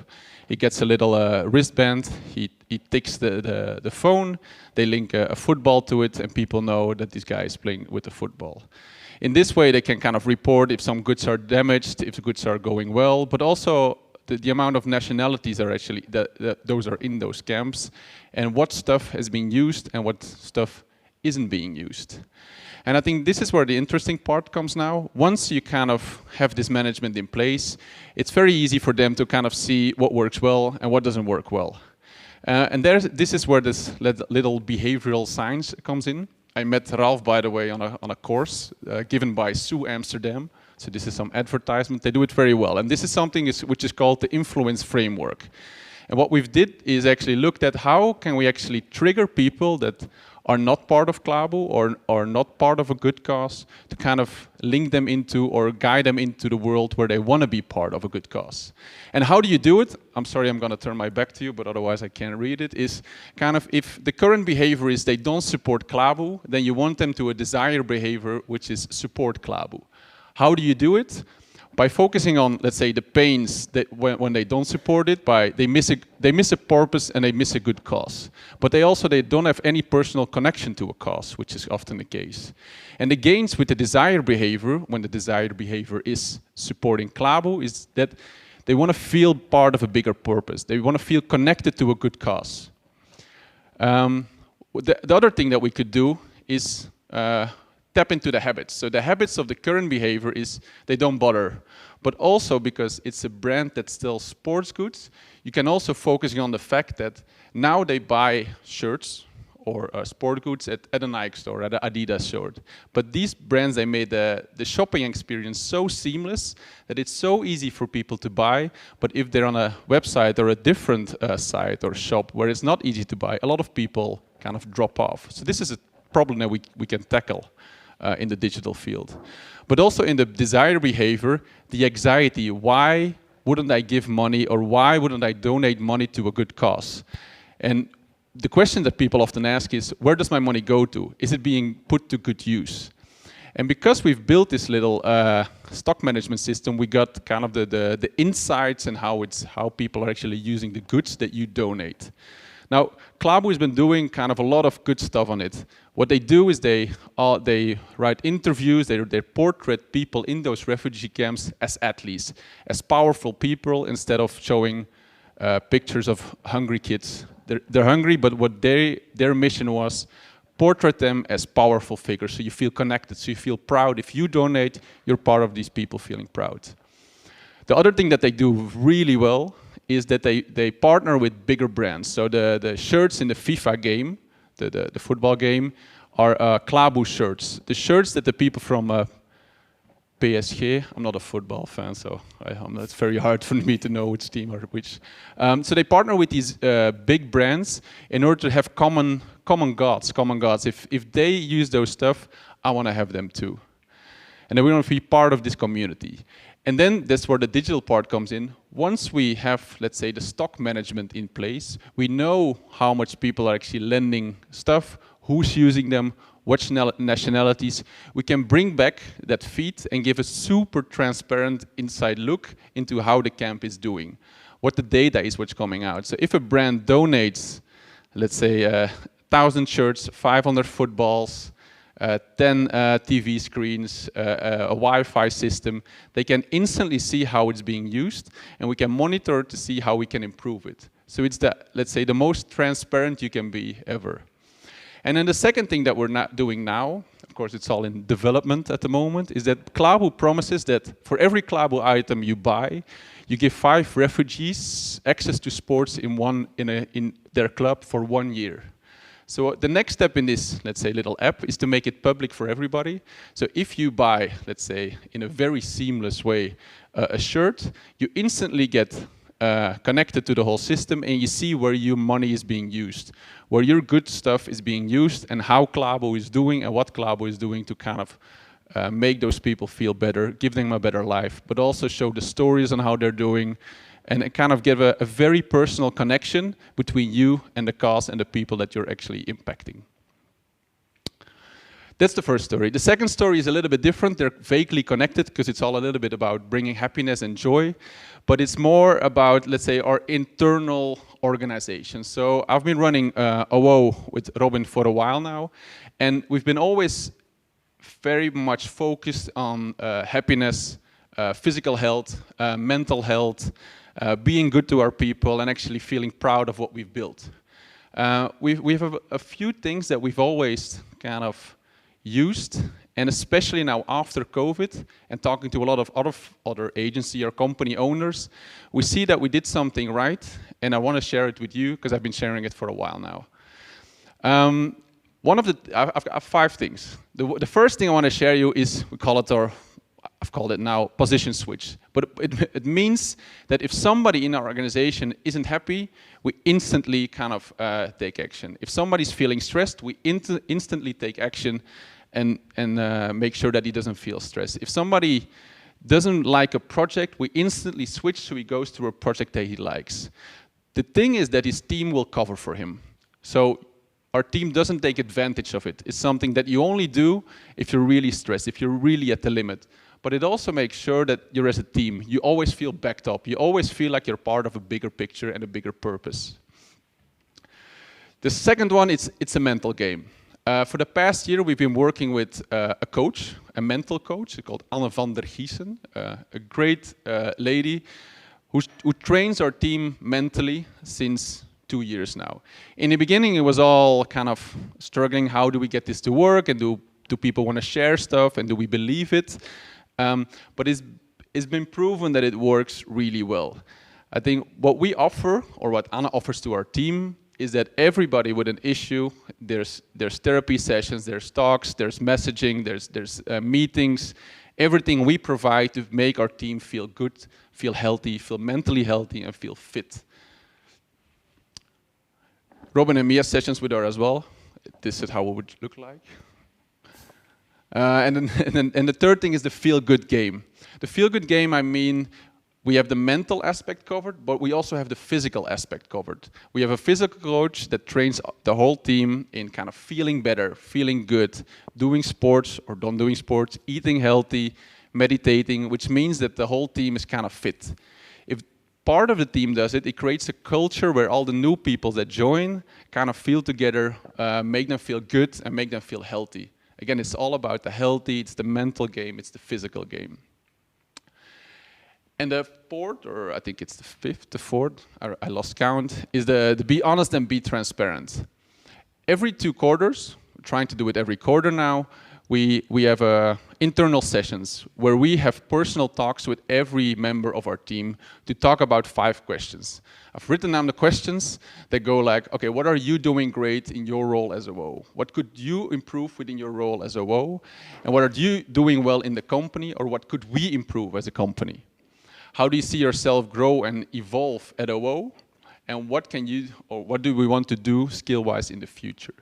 he gets a little wristband, he takes the phone, they link a football to it, and people know that this guy is playing with the football. In this way, they can kind of report if some goods are damaged, if the goods are going well, but also the amount of nationalities are actually, those are in those camps, and what stuff has been used and what stuff isn't being used. And I think this is where the interesting part comes now. Once you kind of have this management in place, it's very easy for them to kind of see what works well and what doesn't work well. And this is where this little behavioral science comes in. I met Ralph, by the way, on a course given by Sue Amsterdam. So this is some advertisement. They do it very well. And this is something which is called the influence framework. And what we've did is actually looked at how can we actually trigger people that are not part of Klabu or not part of a good cause to kind of link them into or guide them into the world where they want to be part of a good cause. And how do you do it? I'm sorry, I'm going to turn my back to you, but otherwise I can't read it. Is kind of if the current behavior is they don't support Klabu, then you want them to a desired behavior, which is support Klabu. How do you do it? By focusing on, let's say, the pains that when they don't support it, they miss a purpose and they miss a good cause. But they don't have any personal connection to a cause, which is often the case. And the gains with the desired behavior, when the desired behavior is supporting Klabu, is that they want to feel part of a bigger purpose. They want to feel connected to a good cause. The other thing that we could do is tap into the habits. So the habits of the current behavior is they don't bother. But also because it's a brand that sells sports goods, you can also focus on the fact that now they buy shirts or sport goods at a Nike store, at an Adidas store. But these brands, they made the shopping experience so seamless that it's so easy for people to buy. But if they're on a website or a different site or shop where it's not easy to buy, a lot of people kind of drop off. So this is a problem that we can tackle in the digital field. But also in the desired behavior, the anxiety, why wouldn't I give money or why wouldn't I donate money to a good cause? And the question that people often ask is, where does my money go to? Is it being put to good use? And because we've built this little stock management system, we got kind of the insights and how people are actually using the goods that you donate. Now, Klabu has been doing kind of a lot of good stuff on it. What they do is they write interviews, they portrait people in those refugee camps as athletes, as powerful people, instead of showing pictures of hungry kids. They're hungry, but what their mission was, portrait them as powerful figures, so you feel connected, so you feel proud. If you donate, you're part of these people feeling proud. The other thing that they do really well is that they partner with bigger brands. So the shirts in the FIFA game, the football game, are Klabu shirts. The shirts that the people from PSG, I'm not a football fan, so it's very hard for me to know which team or which. So they partner with these big brands in order to have common goals. If they use those stuff, I want to have them too. And then we want to be part of this community. And then that's where the digital part comes in. Once we have, let's say, the stock management in place, we know how much people are actually lending stuff, who's using them, what nationalities. We can bring back that feed and give a super transparent inside look into how the camp is doing, what the data is, what's coming out. So if a brand donates, let's say, 1,000 shirts, 500 footballs, 10 TV screens, a Wi-Fi system, they can instantly see how it's being used, and we can monitor to see how we can improve it. So it's let's say, the most transparent you can be ever. And then the second thing that we're not doing now, of course it's all in development at the moment, is that Klabu promises that for every Klabu item you buy, you give 5 refugees access to sports in their club for 1 year. So the next step in this, let's say, little app is to make it public for everybody. So if you buy, let's say, in a very seamless way, a shirt, you instantly get connected to the whole system, and you see where your money is being used, where your good stuff is being used, and how Klabu is doing and what Klabu is doing to kind of make those people feel better, give them a better life, but also show the stories on how they're doing, and it kind of give a very personal connection between you and the cause and the people that you're actually impacting. That's the first story. The second story is a little bit different. They're vaguely connected because it's all a little bit about bringing happiness and joy, but it's more about, let's say, our internal organization. So I've been running Owow with Robin for a while now, and we've been always very much focused on happiness, physical health, mental health, being good to our people, and actually feeling proud of what we've built. We have a few things that we've always kind of used, and especially now after COVID, and talking to a lot of other agency or company owners, we see that we did something right, and I want to share it with you because I've been sharing it for a while now. I've got 5 things. The first thing I want to share you is, I've called it now position switch. But it means that if somebody in our organization isn't happy, we instantly kind of take action. If somebody's feeling stressed, we instantly take action and make sure that he doesn't feel stressed. If somebody doesn't like a project, we instantly switch so he goes to a project that he likes. The thing is that his team will cover for him. So our team doesn't take advantage of it. It's something that you only do if you're really stressed, if you're really at the limit. But it also makes sure that you're as a team. You always feel backed up. You always feel like you're part of a bigger picture and a bigger purpose. The second one, it's a mental game. For the past year, we've been working with a coach, a mental coach called Anne van der Giessen, a great lady who trains our team mentally since 2 years now. In the beginning, it was all kind of struggling. How do we get this to work? And do people want to share stuff? And do we believe it? But it's been proven that it works really well. I think what we offer, or what Anna offers to our team, is that everybody with an issue, there's therapy sessions, there's talks, there's messaging, there's meetings, everything we provide to make our team feel good, feel healthy, feel mentally healthy, and feel fit. Robin and Mia sessions with her as well. This is how it would look like. And the third thing is the feel-good game. The feel-good game, I mean, we have the mental aspect covered, but we also have the physical aspect covered. We have a physical coach that trains the whole team in kind of feeling better, feeling good, doing sports or not doing sports, eating healthy, meditating, which means that the whole team is kind of fit. If part of the team does it, it creates a culture where all the new people that join kind of feel together, make them feel good and make them feel healthy. Again, it's all about the healthy, it's the mental game, it's the physical game. And the fourth, or I think it's the fourth, I lost count, is the be honest and be transparent. Every 2 quarters, we're trying to do it every quarter now, we have internal sessions where we have personal talks with every member of our team to talk about 5 questions. I've written down the questions that go like, okay, what are you doing great in your role as Owow? What could you improve within your role as Owow? And what are you doing well in the company, or what could we improve as a company? How do you see yourself grow and evolve at Owow? And what do we want to do skill-wise in the future?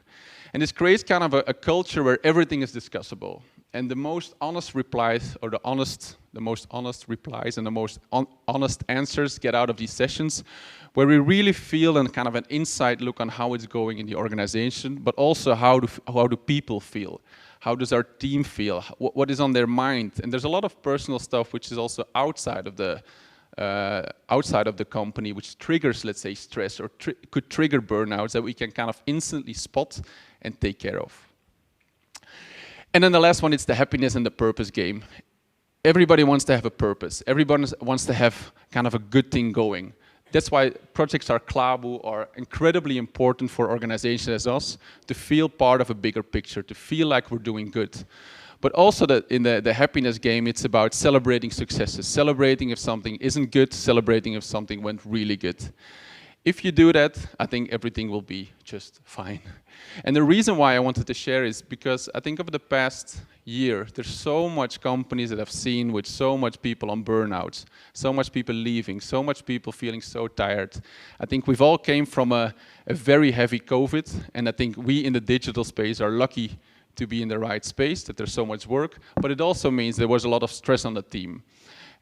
And this creates kind of a culture where everything is discussable. And the most honest replies, or the most honest replies and the most honest answers get out of these sessions, where we really feel and kind of an inside look on how it's going in the organization, but also how do people feel? How does our team feel? What is on their mind? And there's a lot of personal stuff which is also outside of the company, which triggers, let's say, stress or could trigger burnouts that we can kind of instantly spot and take care of. And then the last one is the happiness and the purpose game. Everybody wants to have a purpose. Everybody wants to have kind of a good thing going. That's why projects are Klabu are incredibly important for organizations as us to feel part of a bigger picture, to feel like we're doing good. But also in the happiness game, it's about celebrating successes, celebrating if something isn't good, celebrating if something went really good. If you do that, I think everything will be just fine. And the reason why I wanted to share is because I think over the past year, there's so much companies that I've seen with so much people on burnouts, so much people leaving, so much people feeling so tired. I think we've all came from a very heavy COVID, and I think we in the digital space are lucky to be in the right space, that there's so much work, but it also means there was a lot of stress on the team.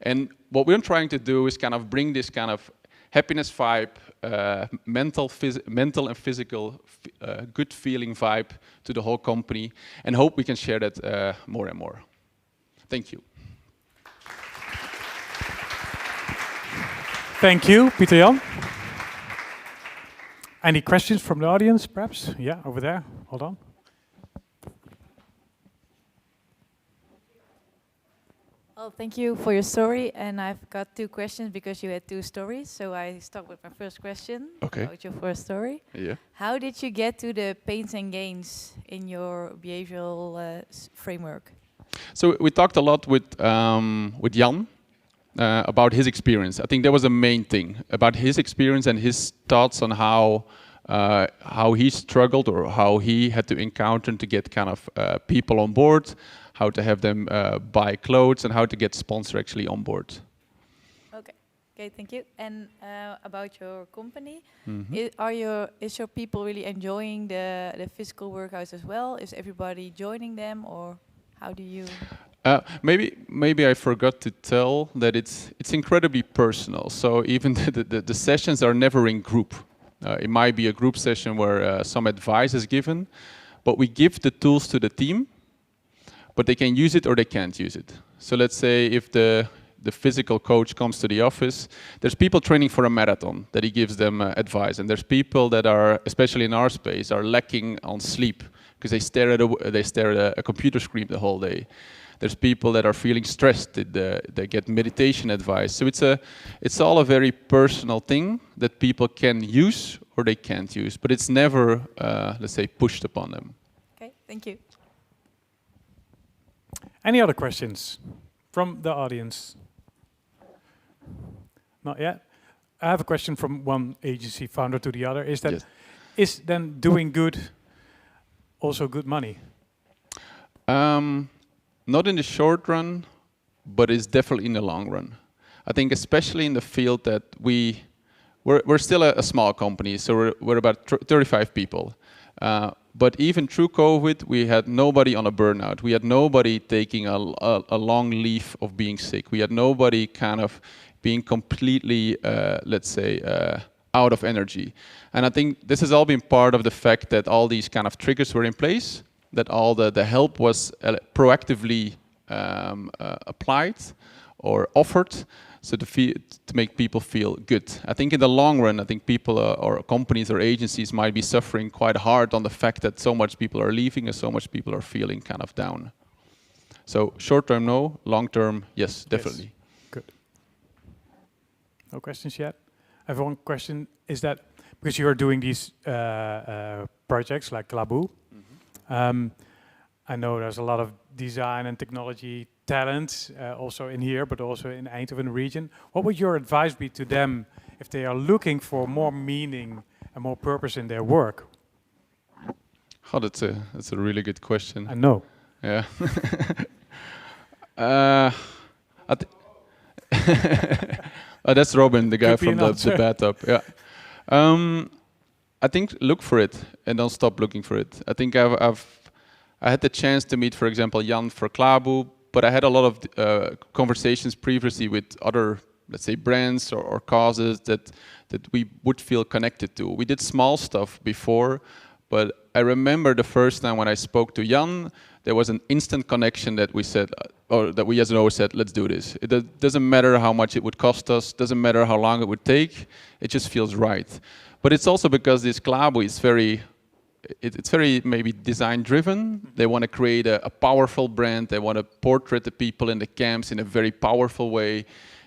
And what we're trying to do is kind of bring this kind of happiness vibe, mental and physical, good feeling vibe to the whole company, and hope we can share that more and more. Thank you. Thank you, Pieter Jan. Any questions from the audience, perhaps? Yeah, over there. Hold on. Well, thank you for your story, and I've got 2 questions because you had 2 stories. So I start with my first question about your first story. Yeah. How did you get to the pains and gains in your behavioral framework? So we talked a lot with Jan about his experience. I think that was the main thing about his experience and his thoughts on how he struggled or how he had to encounter to get kind of people on board, how to have them buy clothes, and how to get sponsor actually on board. Okay, thank you. And about your company, Mm-hmm. is your people really enjoying the physical workouts as well? Is everybody joining them, or how do you? Maybe I forgot to tell that it's incredibly personal. So even the sessions are never in group. It might be a group session where some advice is given, but we give the tools to the team, but they can use it or they can't use it. So let's say if the physical coach comes to the office, there's people training for a marathon that he gives them advice, and there's people that are, especially in our space, are lacking on sleep because they stare at a computer screen the whole day. There's people that are feeling stressed, they get meditation advice. So it's all a very personal thing that people can use or they can't use, but it's never, let's say, pushed upon them. Okay, thank you. Any other questions from the audience? Not yet. I have a question from one agency founder to the other. Is that is then doing good also good money? Not in the short run, but it's definitely in the long run. I think especially in the field that we're still a small company, so we're about 35 people. But even through COVID, we had nobody on a burnout. We had nobody taking a long leave of being sick. We had nobody kind of being completely, let's say, out of energy. And I think this has all been part of the fact that all these kind of triggers were in place, that all the help was proactively applied or offered, so to make people feel good. I think in the long run, I think people or companies or agencies might be suffering quite hard on the fact that so much people are leaving and so much people are feeling kind of down. So short term, no. Long term, yes, definitely. Yes. Good. No questions yet? I have one question. Is that because you are doing these projects like Klabu? I know there's a lot of design and technology talent also in here, but also in Eindhoven region. What would your advice be to them if they are looking for more meaning and more purpose in their work? Oh, that's a really good question. I know. Yeah. That's Robin, the guy from the bathtub. Yeah. I think look for it and don't stop looking for it. I think I had the chance to meet, for example, Jan for Klabu, but I had a lot of conversations previously with other, let's say, brands or causes that we would feel connected to. We did small stuff before, but I remember the first time when I spoke to Jan, there was an instant connection that we said, or that we as an always said, let's do this. It doesn't matter how much it would cost us, doesn't matter how long it would take, it just feels right. But it's also because this Klabu is it's very maybe design driven. They want to create a powerful brand. They want to portrait the people in the camps in a very powerful way.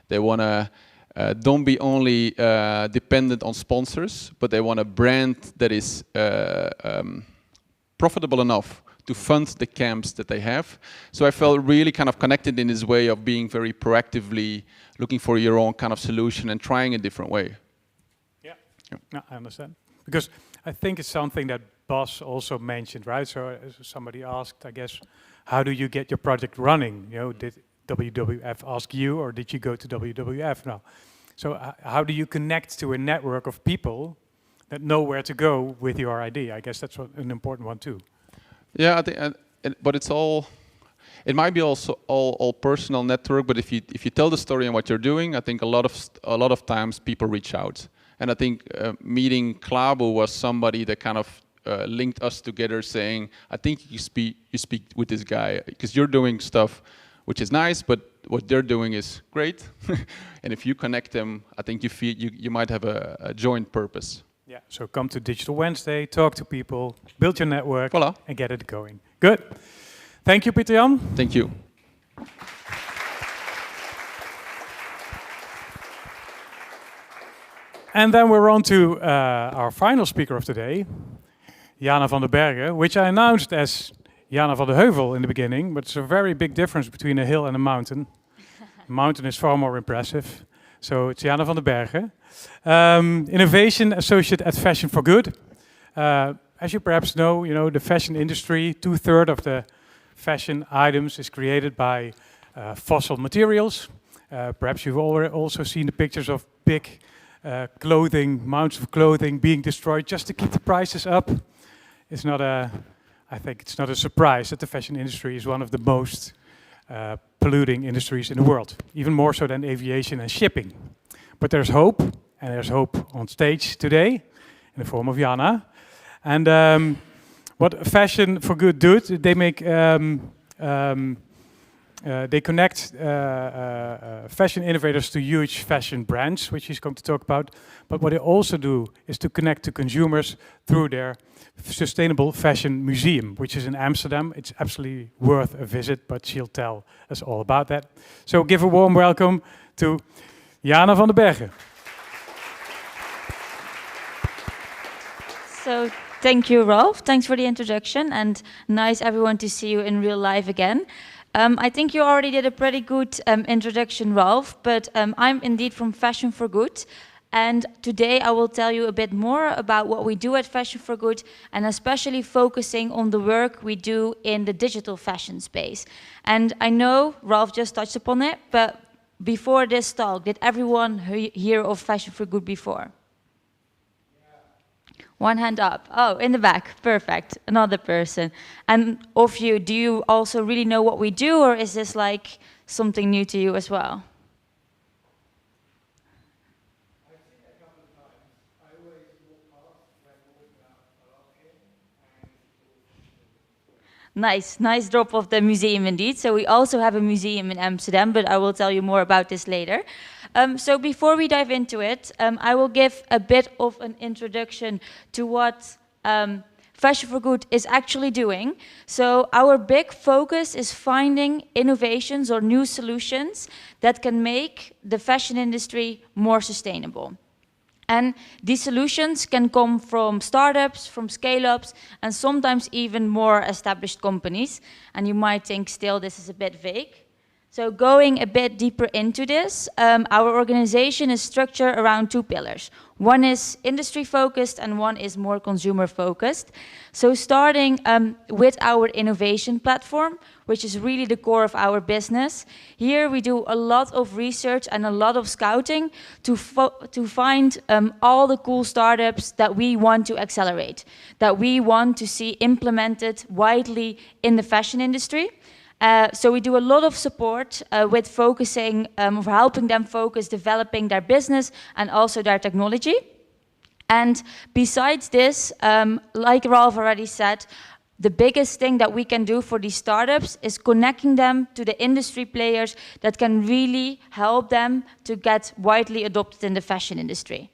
They want to don't be only dependent on sponsors, but they want a brand that is profitable enough to fund the camps that they have. So I felt really kind of connected in this way of being very proactively looking for your own kind of solution and trying a different way. Yeah, no, I understand. Because I think it's something that Bas also mentioned, right? So somebody asked, I guess, how do you get your project running? You know, did WWF ask you, or did you go to WWF? No. So how do you connect to a network of people that know where to go with your idea? I guess that's an important one too. Yeah, I think, but it's all. it might be also all personal network, but if you tell the story and what you're doing, I think a lot of times people reach out. And I think meeting Klabo was somebody that kind of linked us together, saying, I think you speak with this guy because you're doing stuff which is nice, but what they're doing is great. And if you connect them, I think you might have a joint purpose. Yeah, so come to Digital Wednesday, talk to people, build your network, Voilà. and get it going. Good. Thank you, Pieter-Jan. Thank you. And then we're on to our final speaker of today, Jana van den Bergen, which I announced as Jana van de Heuvel in the beginning, but it's a very big difference between a hill and a mountain. A mountain is far more impressive. So it's Jana van den Bergen, Innovation Associate at Fashion for Good. As you perhaps know, the fashion industry, 2/3 of the fashion items is created by fossil materials. Perhaps you've also seen the pictures of big mounts of clothing being destroyed just to keep the prices up. I think it's not a surprise that the fashion industry is one of the most polluting industries in the world, even more so than aviation and shipping. But there's hope, and there's hope on stage today in the form of Jana. And what Fashion for Good does, they make they connect fashion innovators to huge fashion brands, which he's going to talk about. But what they also do is to connect to consumers through their Sustainable Fashion Museum, which is in Amsterdam. It's absolutely worth a visit, but she'll tell us all about that. So give a warm welcome to Jana van den Bergen. So thank you, Ralph. Thanks for the introduction, and nice everyone to see you in real life again. I think you already did a pretty good introduction, Ralph, but I'm indeed from Fashion for Good. And today I will tell you a bit more about what we do at Fashion for Good, and especially focusing on the work we do in the digital fashion space. And I know Ralph just touched upon it, but before this talk, did everyone hear of Fashion for Good before? One hand up. Oh, in the back. Perfect. Another person. And of you, do you also really know what we do, or is this like something new to you as well? Nice drop of the museum indeed. So we also have a museum in Amsterdam, but I will tell you more about this later. So before we dive into it, I will give a bit of an introduction to what Fashion for Good is actually doing. So our big focus is finding innovations or new solutions that can make the fashion industry more sustainable. And these solutions can come from startups, from scale-ups, and sometimes even more established companies. And you might think still this is a bit vague. So going a bit deeper into this, our organization is structured around two pillars. One is industry-focused and one is more consumer-focused. So starting with our innovation platform, which is really the core of our business. Here we do a lot of research and a lot of scouting to find all the cool startups that we want to accelerate, that we want to see implemented widely in the fashion industry. So we do a lot of support with focusing, of helping them focus, developing their business and also their technology. And besides this, like Ralph already said, the biggest thing that we can do for these startups is connecting them to the industry players that can really help them to get widely adopted in the fashion industry.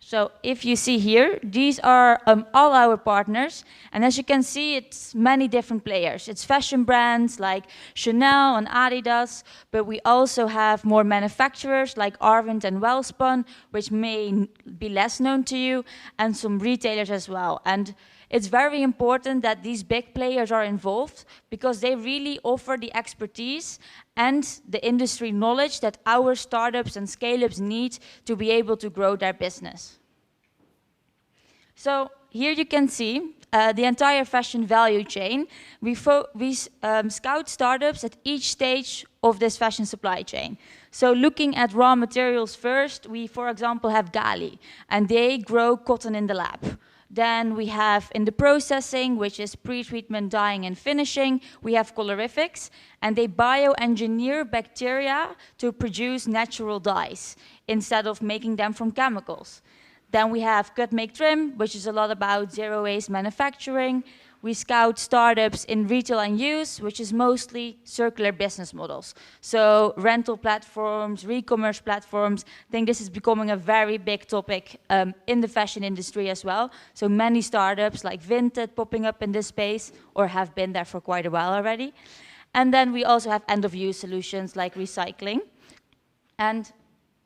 So if you see here, these are all our partners. And as you can see, it's many different players. It's fashion brands like Chanel and Adidas, but we also have more manufacturers like Arvind and Wellspun, which may be less known to you, and some retailers as well. And it's very important that these big players are involved because they really offer the expertise and the industry knowledge that our startups and scale-ups need to be able to grow their business. So here you can see the entire fashion value chain. We scout startups at each stage of this fashion supply chain. So looking at raw materials first, we, for example, have Dali, and they grow cotton in the lab. Then we have in the processing, which is pre-treatment, dyeing, and finishing, we have colorifics, and they bioengineer bacteria to produce natural dyes instead of making them from chemicals. Then we have cut, make, trim, which is a lot about zero waste manufacturing. We scout startups in retail and use, which is mostly circular business models. So rental platforms, re-commerce platforms, I think this is becoming a very big topic in the fashion industry as well. So many startups like Vinted popping up in this space, or have been there for quite a while already. And then we also have end-of-use solutions like recycling. And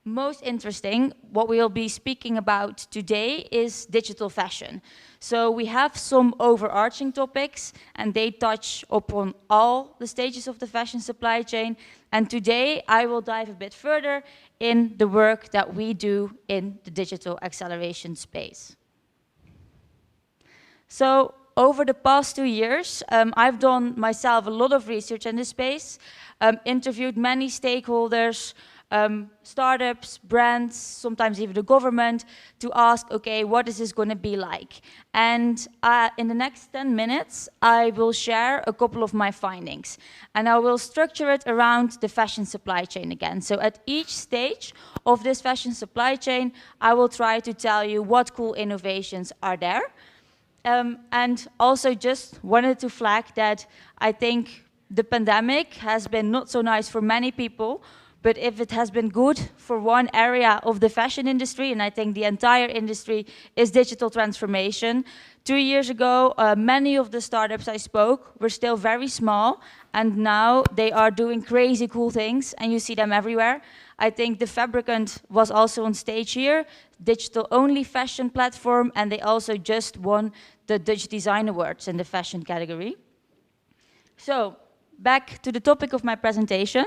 most interesting, what we'll be speaking about today is digital fashion. So we have some overarching topics, and they touch upon all the stages of the fashion supply chain. And today I will dive a bit further in the work that we do in the digital acceleration space. So over the past 2 years, I've done myself a lot of research in this space, interviewed many stakeholders, startups, brands, sometimes even the government, to ask, okay, what is this going to be like? And in the next 10 minutes, I will share a couple of my findings. And I will structure it around the fashion supply chain again. So at each stage of this fashion supply chain, I will try to tell you what cool innovations are there. And also just wanted to flag that I think the pandemic has been not so nice for many people, but if it has been good for one area of the fashion industry, and I think the entire industry, is digital transformation. 2 years ago, many of the startups I spoke were still very small, and now they are doing crazy cool things, and you see them everywhere. I think The Fabricant was also on stage here, digital-only fashion platform, and they also just won the Dutch Design Awards in the fashion category. So, back to the topic of my presentation.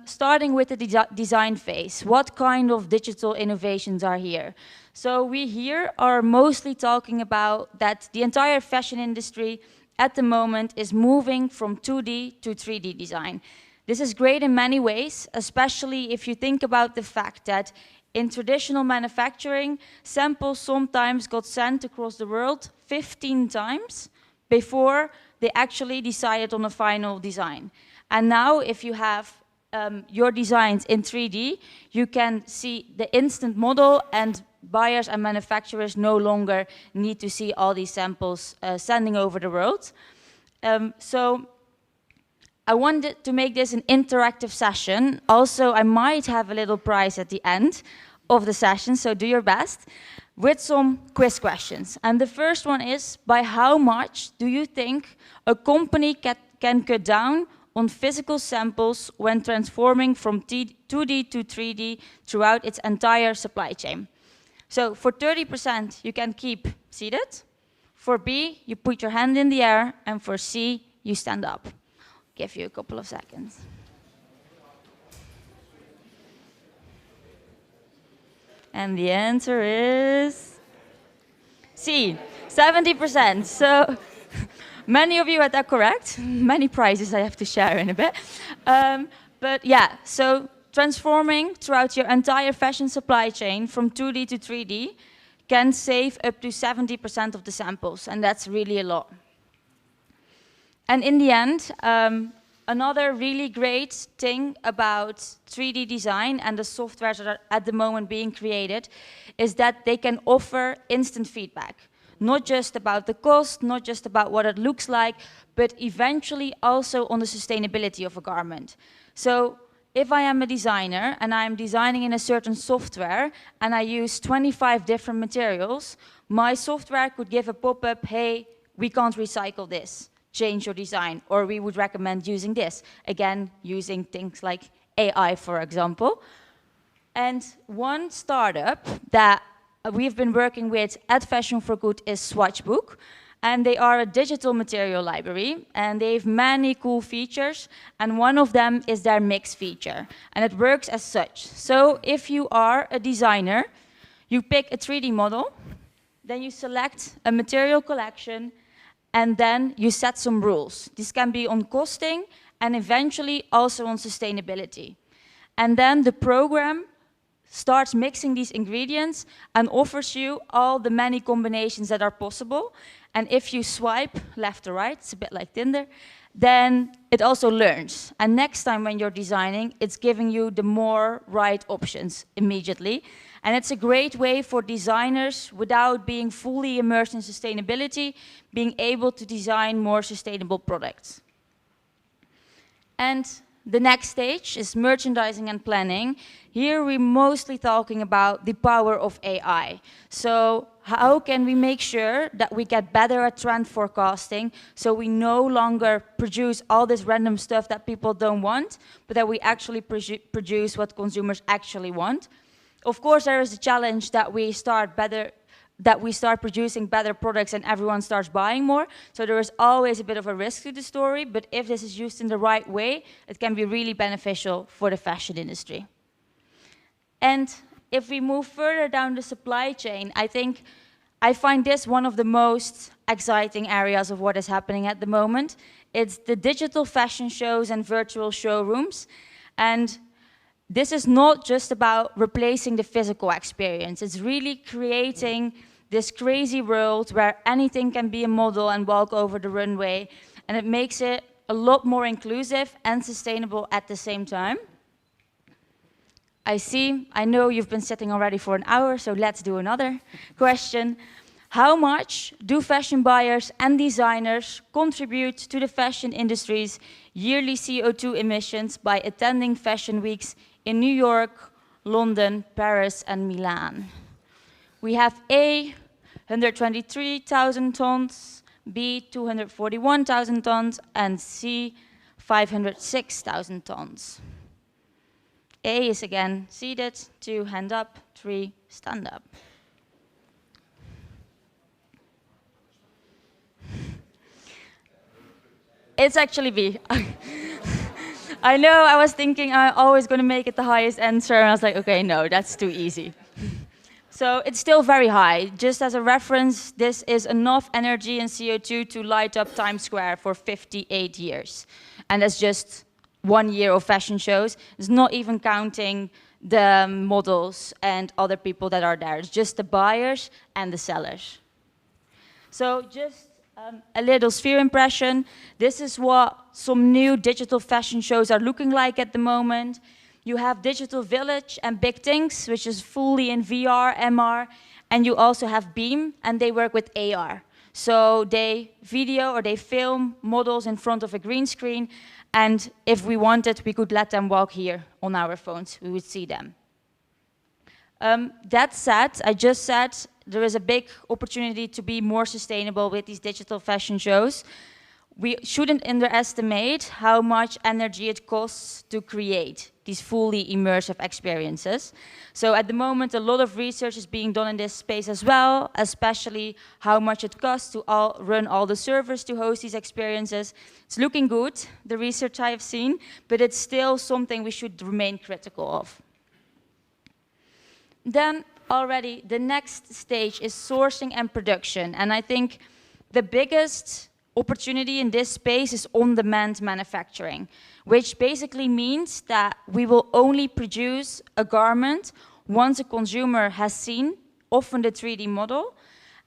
Starting with the design phase, what kind of digital innovations are here? So we here are mostly talking about that the entire fashion industry at the moment is moving from 2D to 3D design. This is great in many ways, especially if you think about the fact that in traditional manufacturing, samples sometimes got sent across the world 15 times before they actually decided on a final design. And now if you have your designs in 3D, you can see the instant model, and buyers and manufacturers no longer need to see all these samples sending over the world. So I wanted to make this an interactive session. Also, I might have a little prize at the end of the session, so do your best, with some quiz questions. And the first one is, by how much do you think a company can cut down on physical samples when transforming from 2D to 3D throughout its entire supply chain? So for 30%, you can keep seated. For B, you put your hand in the air. And for C, you stand up. I'll give you a couple of seconds. And the answer is C, 70%. So many of you had that correct. Many prizes I have to share in a bit. But yeah, so transforming throughout your entire fashion supply chain from 2D to 3D can save up to 70% of the samples, and that's really a lot. And in the end, another really great thing about 3D design and the software that are at the moment being created is that they can offer instant feedback. Not just about the cost, not just about what it looks like, but eventually also on the sustainability of a garment. So if I am a designer and I'm designing in a certain software and I use 25 different materials, my software could give a pop-up, hey, we can't recycle this, change your design, or we would recommend using this. Again, using things like AI, for example. And one startup that we've been working with at Fashion for Good is Swatchbook. And they are a digital material library, and they have many cool features, and one of them is their mix feature, and it works as such. So if you are a designer, you pick a 3D model, then you select a material collection, and then you set some rules. This can be on costing, and eventually also on sustainability. And then the program starts mixing these ingredients and offers you all the many combinations that are possible. And if you swipe left or right, it's a bit like Tinder, then it also learns. And next time when you're designing, it's giving you the more right options immediately. And it's a great way for designers, without being fully immersed in sustainability, being able to design more sustainable products. And the next stage is merchandising and planning. Here we're mostly talking about the power of AI. So how can we make sure that we get better at trend forecasting, so we no longer produce all this random stuff that people don't want, but that we actually produce what consumers actually want? Of course, there is a challenge that we start producing better products and everyone starts buying more. So there is always a bit of a risk to the story, but if this is used in the right way, it can be really beneficial for the fashion industry. And if we move further down the supply chain, I find this one of the most exciting areas of what is happening at the moment. It's the digital fashion shows and virtual showrooms. And this is not just about replacing the physical experience. It's really creating this crazy world where anything can be a model and walk over the runway. And it makes it a lot more inclusive and sustainable at the same time. I know you've been sitting already for an hour, so let's do another question. How much do fashion buyers and designers contribute to the fashion industry's yearly CO2 emissions by attending fashion weeks in New York, London, Paris, and Milan? We have A, 123,000 tons, B, 241,000 tons, and C, 506,000 tons. A is again seated, 2 hand up, 3 stand up. It's actually B. I know, I was thinking I'm always going to make it the highest answer, and I was like, okay, no, that's too easy. So it's still very high. Just as a reference, this is enough energy and CO2 to light up Times Square for 58 years. And that's just 1 year of fashion shows. It's not even counting the models and other people that are there. It's just the buyers and the sellers. So just a little sphere impression. This is what some new digital fashion shows are looking like at the moment. You have Digital Village and Big Things, which is fully in VR, MR, and you also have Beam, and they work with AR. So they video or they film models in front of a green screen, and if we wanted, we could let them walk here on our phones. We would see them. That said, I just said there is a big opportunity to be more sustainable with these digital fashion shows. We shouldn't underestimate how much energy it costs to create these fully immersive experiences. So at the moment, a lot of research is being done in this space as well, especially how much it costs to run all the servers to host these experiences. It's looking good, the research I have seen, but it's still something we should remain critical of. Then already the next stage is sourcing and production. And I think the biggest opportunity in this space is on-demand manufacturing, which basically means that we will only produce a garment once a consumer has seen, often the 3D model,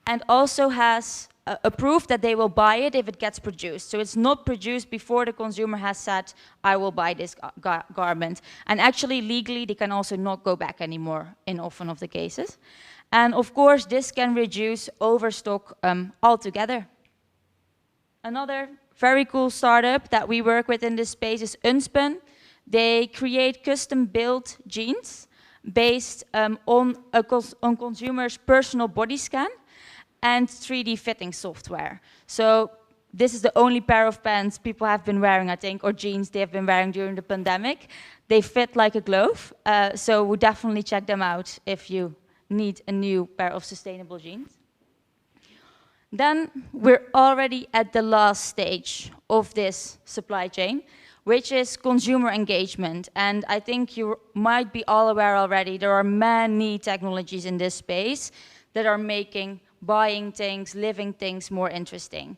and also has approved that they will buy it if it gets produced. So it's not produced before the consumer has said, I will buy this garment. And actually, legally, they can also not go back anymore in often of the cases. And of course, this can reduce overstock altogether. Another very cool startup that we work with in this space is Unspun. They create custom-built jeans based on consumers' personal body scan and 3D fitting software. So this is the only pair of pants people have been wearing, I think, or jeans they have been wearing during the pandemic. They fit like a glove, so we'll definitely check them out if you need a new pair of sustainable jeans. Then we're already at the last stage of this supply chain, which is consumer engagement. And I think you might be all aware already, there are many technologies in this space that are making buying things, living things more interesting.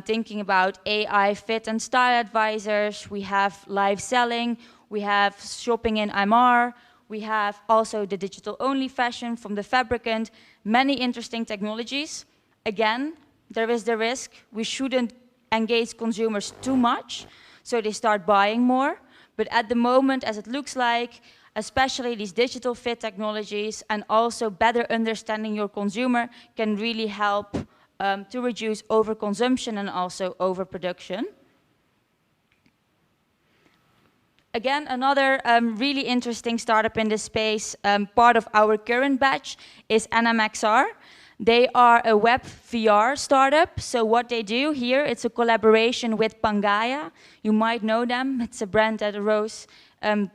Thinking about AI fit and style advisors, we have live selling, we have shopping in MR, We have also the digital-only fashion from the fabricant, many interesting technologies. Again, there is the risk we shouldn't engage consumers too much, so they start buying more. But at the moment, as it looks like, especially these digital fit technologies and also better understanding your consumer can really help to reduce overconsumption and also overproduction. Again, another really interesting startup in this space, part of our current batch, is NMXR. They are a web VR startup. So what they do here, it's a collaboration with Pangaea. You might know them. It's a brand that arose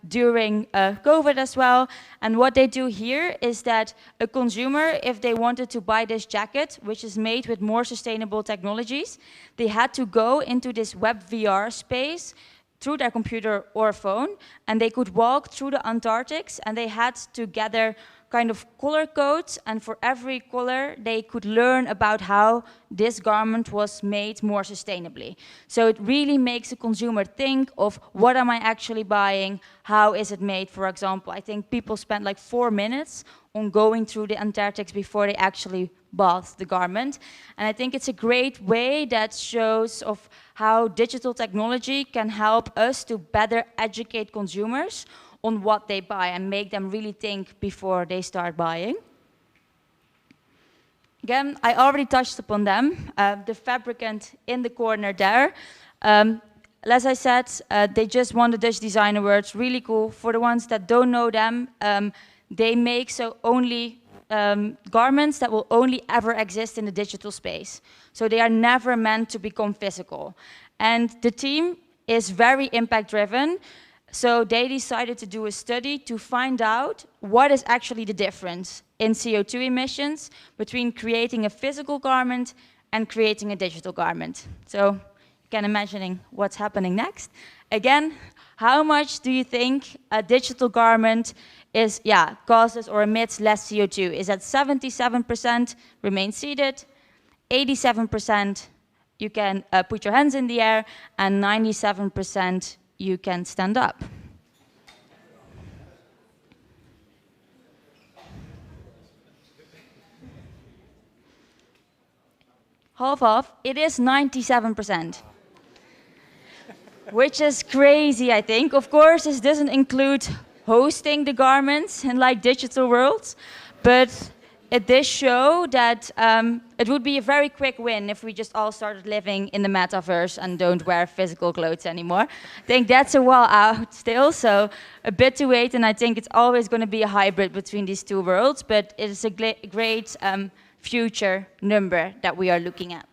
during COVID as well. And what they do here is that a consumer, if they wanted to buy this jacket, which is made with more sustainable technologies, they had to go into this web VR space through their computer or phone, and they could walk through the Antarctics, and they had to gather kind of color codes, and for every color they could learn about how this garment was made more sustainably. So it really makes a consumer think of what am I actually buying, how is it made. For example, I think people spent like 4 minutes on going through the Antarctics before they actually bought the garment. And I think it's a great way that shows of how digital technology can help us to better educate consumers on what they buy and make them really think before they start buying. Again, I already touched upon them, the fabricant in the corner there. As I said, they just won the Dutch Design Awards, really cool. For the ones that don't know them, they make only garments that will only ever exist in the digital space. So they are never meant to become physical. And the team is very impact driven. So they decided to do a study to find out what is actually the difference in CO2 emissions between creating a physical garment and creating a digital garment. So you can imagine what's happening next. Again, how much do you think a digital garment causes or emits less CO2? Is that 77% remain seated, 87% you can put your hands in the air, and 97% you can stand up. Half, it is 97%. Which is crazy, I think. Of course, this doesn't include hosting the garments in like digital worlds, but it does show that it would be a very quick win if we just all started living in the metaverse and don't wear physical clothes anymore. I think that's a while out still, so a bit to wait, and I think it's always going to be a hybrid between these two worlds, but it is a great future number that we are looking at.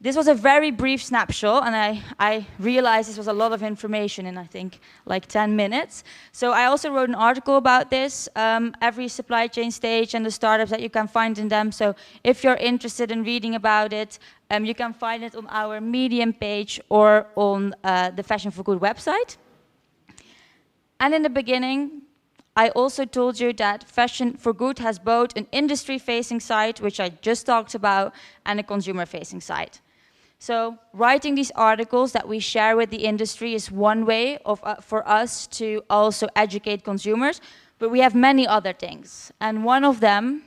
This was a very brief snapshot, and I realized this was a lot of information in, I think, like 10 minutes. So I also wrote an article about this, every supply chain stage and the startups that you can find in them. So if you're interested in reading about it, you can find it on our Medium page or on the Fashion for Good website. And in the beginning, I also told you that Fashion for Good has both an industry-facing side, which I just talked about, and a consumer-facing side. So writing these articles that we share with the industry is one way for us to also educate consumers, but we have many other things. And one of them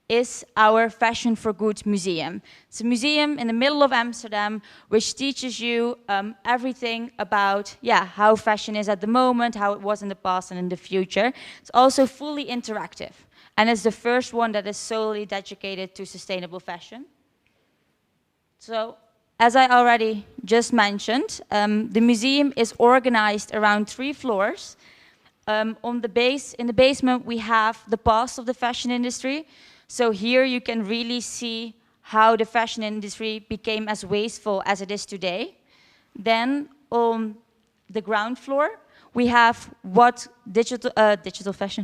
is our Fashion for Good museum. It's a museum in the middle of Amsterdam, which teaches you everything about how fashion is at the moment, how it was in the past and in the future. It's also fully interactive, and it's the first one that is solely dedicated to sustainable fashion. So, as I already just mentioned, the museum is organized around 3 floors. In the basement, we have the past of the fashion industry. So here you can really see how the fashion industry became as wasteful as it is today. Then on the ground floor, we have what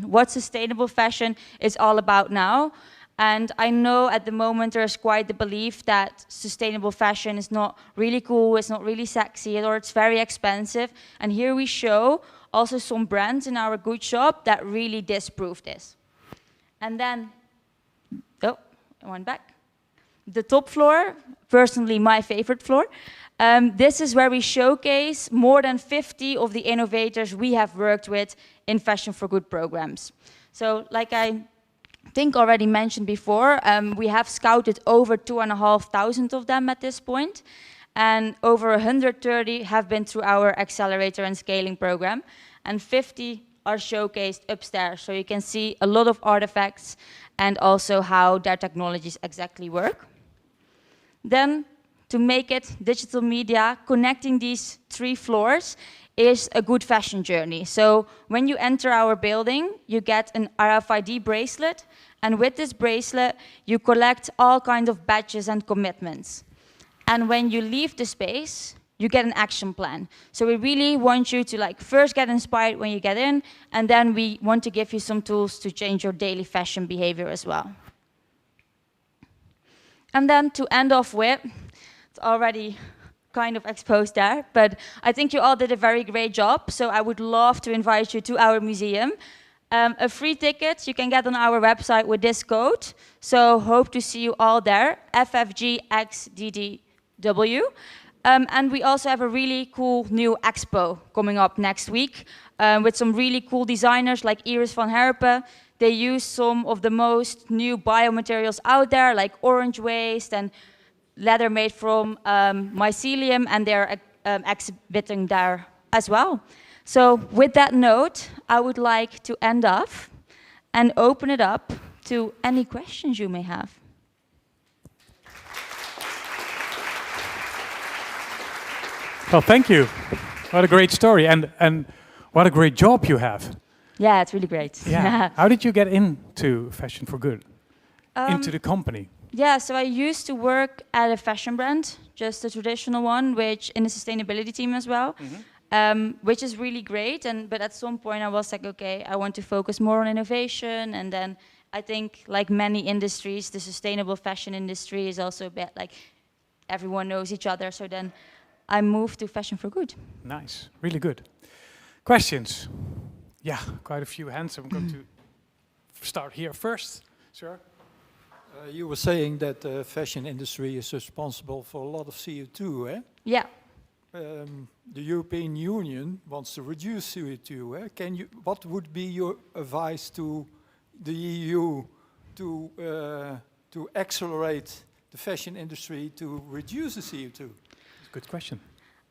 what sustainable fashion is all about now. And I know at the moment there's quite the belief that sustainable fashion is not really cool, it's not really sexy, or it's very expensive. And here we show also some brands in our good shop that really disprove this. And then, one back. the top floor, personally my favorite floor. This is where we showcase more than 50 of the innovators we have worked with in Fashion for Good programs. So like I think already mentioned before, we have scouted over 2,500 of them at this point, and over 130 have been through our accelerator and scaling program, and 50 are showcased upstairs. So you can see a lot of artifacts and also how their technologies exactly work. Then, to make it digital media, connecting these 3 floors is a good fashion journey. So when you enter our building, you get an RFID bracelet, and with this bracelet, you collect all kinds of badges and commitments. And when you leave the space, you get an action plan. So we really want you to first get inspired when you get in, and then we want to give you some tools to change your daily fashion behavior as well. And then to end off with, it's already kind of exposed there, but I think you all did a very great job, so I would love to invite you to our museum. A free ticket you can get on our website with this code, so hope to see you all there, FFGXDDW. And we also have a really cool new expo coming up next week with some really cool designers like Iris van Herpen. They use some of the most new biomaterials out there, like orange waste and leather made from mycelium, and they're exhibiting there as well. So with that note, I would like to end off and open it up to any questions you may have. Well, thank you. What a great story, and what a great job you have. Yeah, it's really great. Yeah. How did you get into Fashion for Good? Into the company? Yeah, so I used to work at a fashion brand, just a traditional one, which in the sustainability team as well, which is really great. But at some point I was like, okay, I want to focus more on innovation. And then I think, like many industries, the sustainable fashion industry is also a bit like everyone knows each other. So then I moved to Fashion for Good. Nice, really good. Questions? Yeah, quite a few hands. I'm going to start here first, sir. You were saying that the fashion industry is responsible for a lot of CO2, eh? Yeah. The European Union wants to reduce CO2, eh? What would be your advice to the EU to accelerate the fashion industry to reduce the CO2? Good question.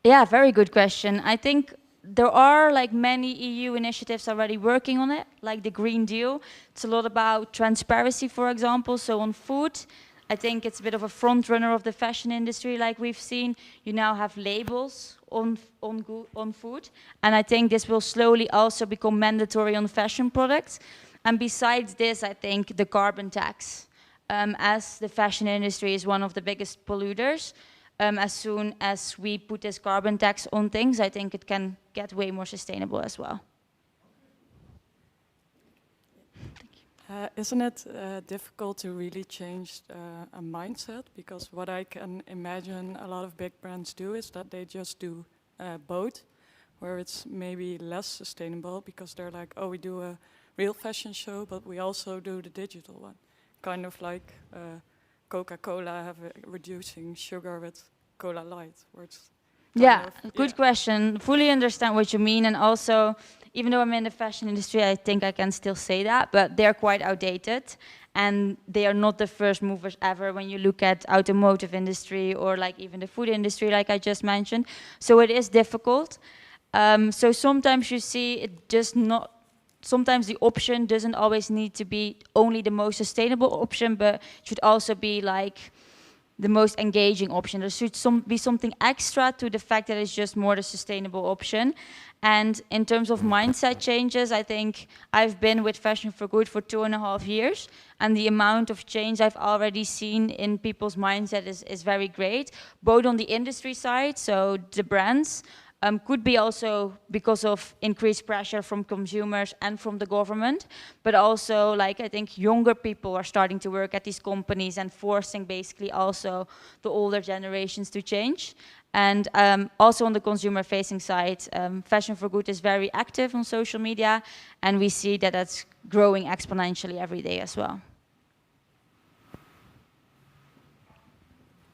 Yeah, very good question. I think there are many EU initiatives already working on it, like the Green Deal. It's a lot about transparency, for example. So on food, I think it's a bit of a front runner of the fashion industry, like we've seen. You now have labels on food, and I think this will slowly also become mandatory on fashion products. And besides this, I think the carbon tax, as the fashion industry is one of the biggest polluters. As soon as we put this carbon tax on things, I think it can get way more sustainable as well. Isn't it difficult to really change a mindset? Because what I can imagine a lot of big brands do is that they just do both, where it's maybe less sustainable because they're like, oh, we do a real fashion show, but we also do the digital one. Kind of like Coca-Cola reducing sugar with Cola Light. Yeah, good question. Fully understand what you mean, and also, even though I'm in the fashion industry, I think I can still say that, but they're quite outdated, and they are not the first movers ever when you look at automotive industry or even the food industry, like I just mentioned. So it is difficult. So sometimes you see it just not. Sometimes the option doesn't always need to be only the most sustainable option, but it should also be the most engaging option. There should be something extra to the fact that it's just more the sustainable option. And in terms of mindset changes, I think I've been with Fashion for Good for 2.5 years, and the amount of change I've already seen in people's mindset is very great, both on the industry side, so the brands, could be also because of increased pressure from consumers and from the government, but also I think younger people are starting to work at these companies and forcing basically also the older generations to change. And also on the consumer-facing side, Fashion for Good is very active on social media, and we see that that's growing exponentially every day as well.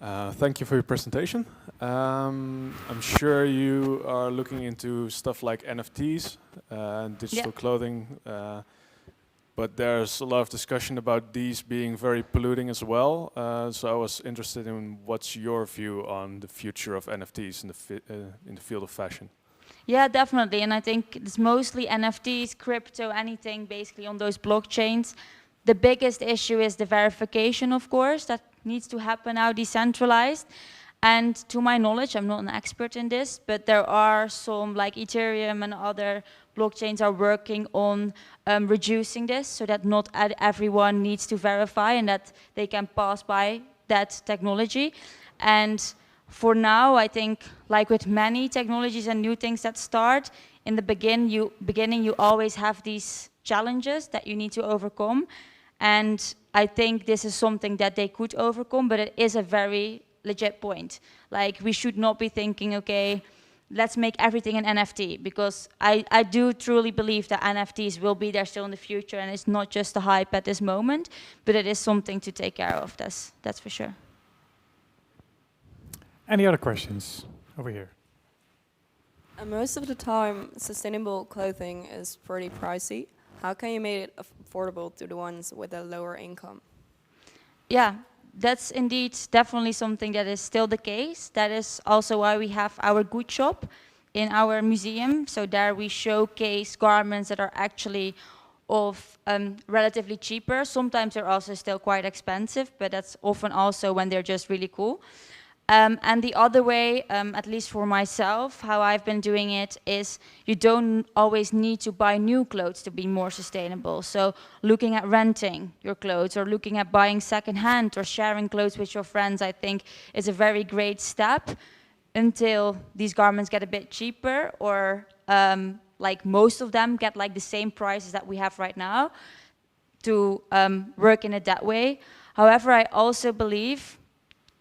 Thank you for your presentation. I'm sure you are looking into stuff like NFTs and digital clothing, but there's a lot of discussion about these being very polluting as well. So I was interested in what's your view on the future of NFTs in the field of fashion? Yeah, definitely. And I think it's mostly NFTs, crypto, anything basically on those blockchains. The biggest issue is the verification, of course, that needs to happen now decentralized. And to my knowledge, I'm not an expert in this, but there are some, like Ethereum and other blockchains are working on reducing this so that not everyone needs to verify and that they can pass by that technology. And for now, I think, like with many technologies and new things that start, in the beginning you always have these challenges that you need to overcome. And I think this is something that they could overcome, but it is a very legit point. Like, we should not be thinking, okay, let's make everything an NFT, because I do truly believe that NFTs will be there still in the future, and it's not just a hype at this moment, but it is something to take care of, that's for sure. Any other questions over here? Most of the time, sustainable clothing is pretty pricey. How can you make it affordable to the ones with a lower income? Yeah, that's indeed definitely something that is still the case. That is also why we have our good shop in our museum. So there we showcase garments that are actually of relatively cheaper. Sometimes they're also still quite expensive, but that's often also when they're just really cool. And the other way, at least for myself, how I've been doing it is you don't always need to buy new clothes to be more sustainable. So looking at renting your clothes or looking at buying secondhand or sharing clothes with your friends, I think is a very great step until these garments get a bit cheaper or like most of them get like the same prices that we have right now to work in it that way. However, I also believe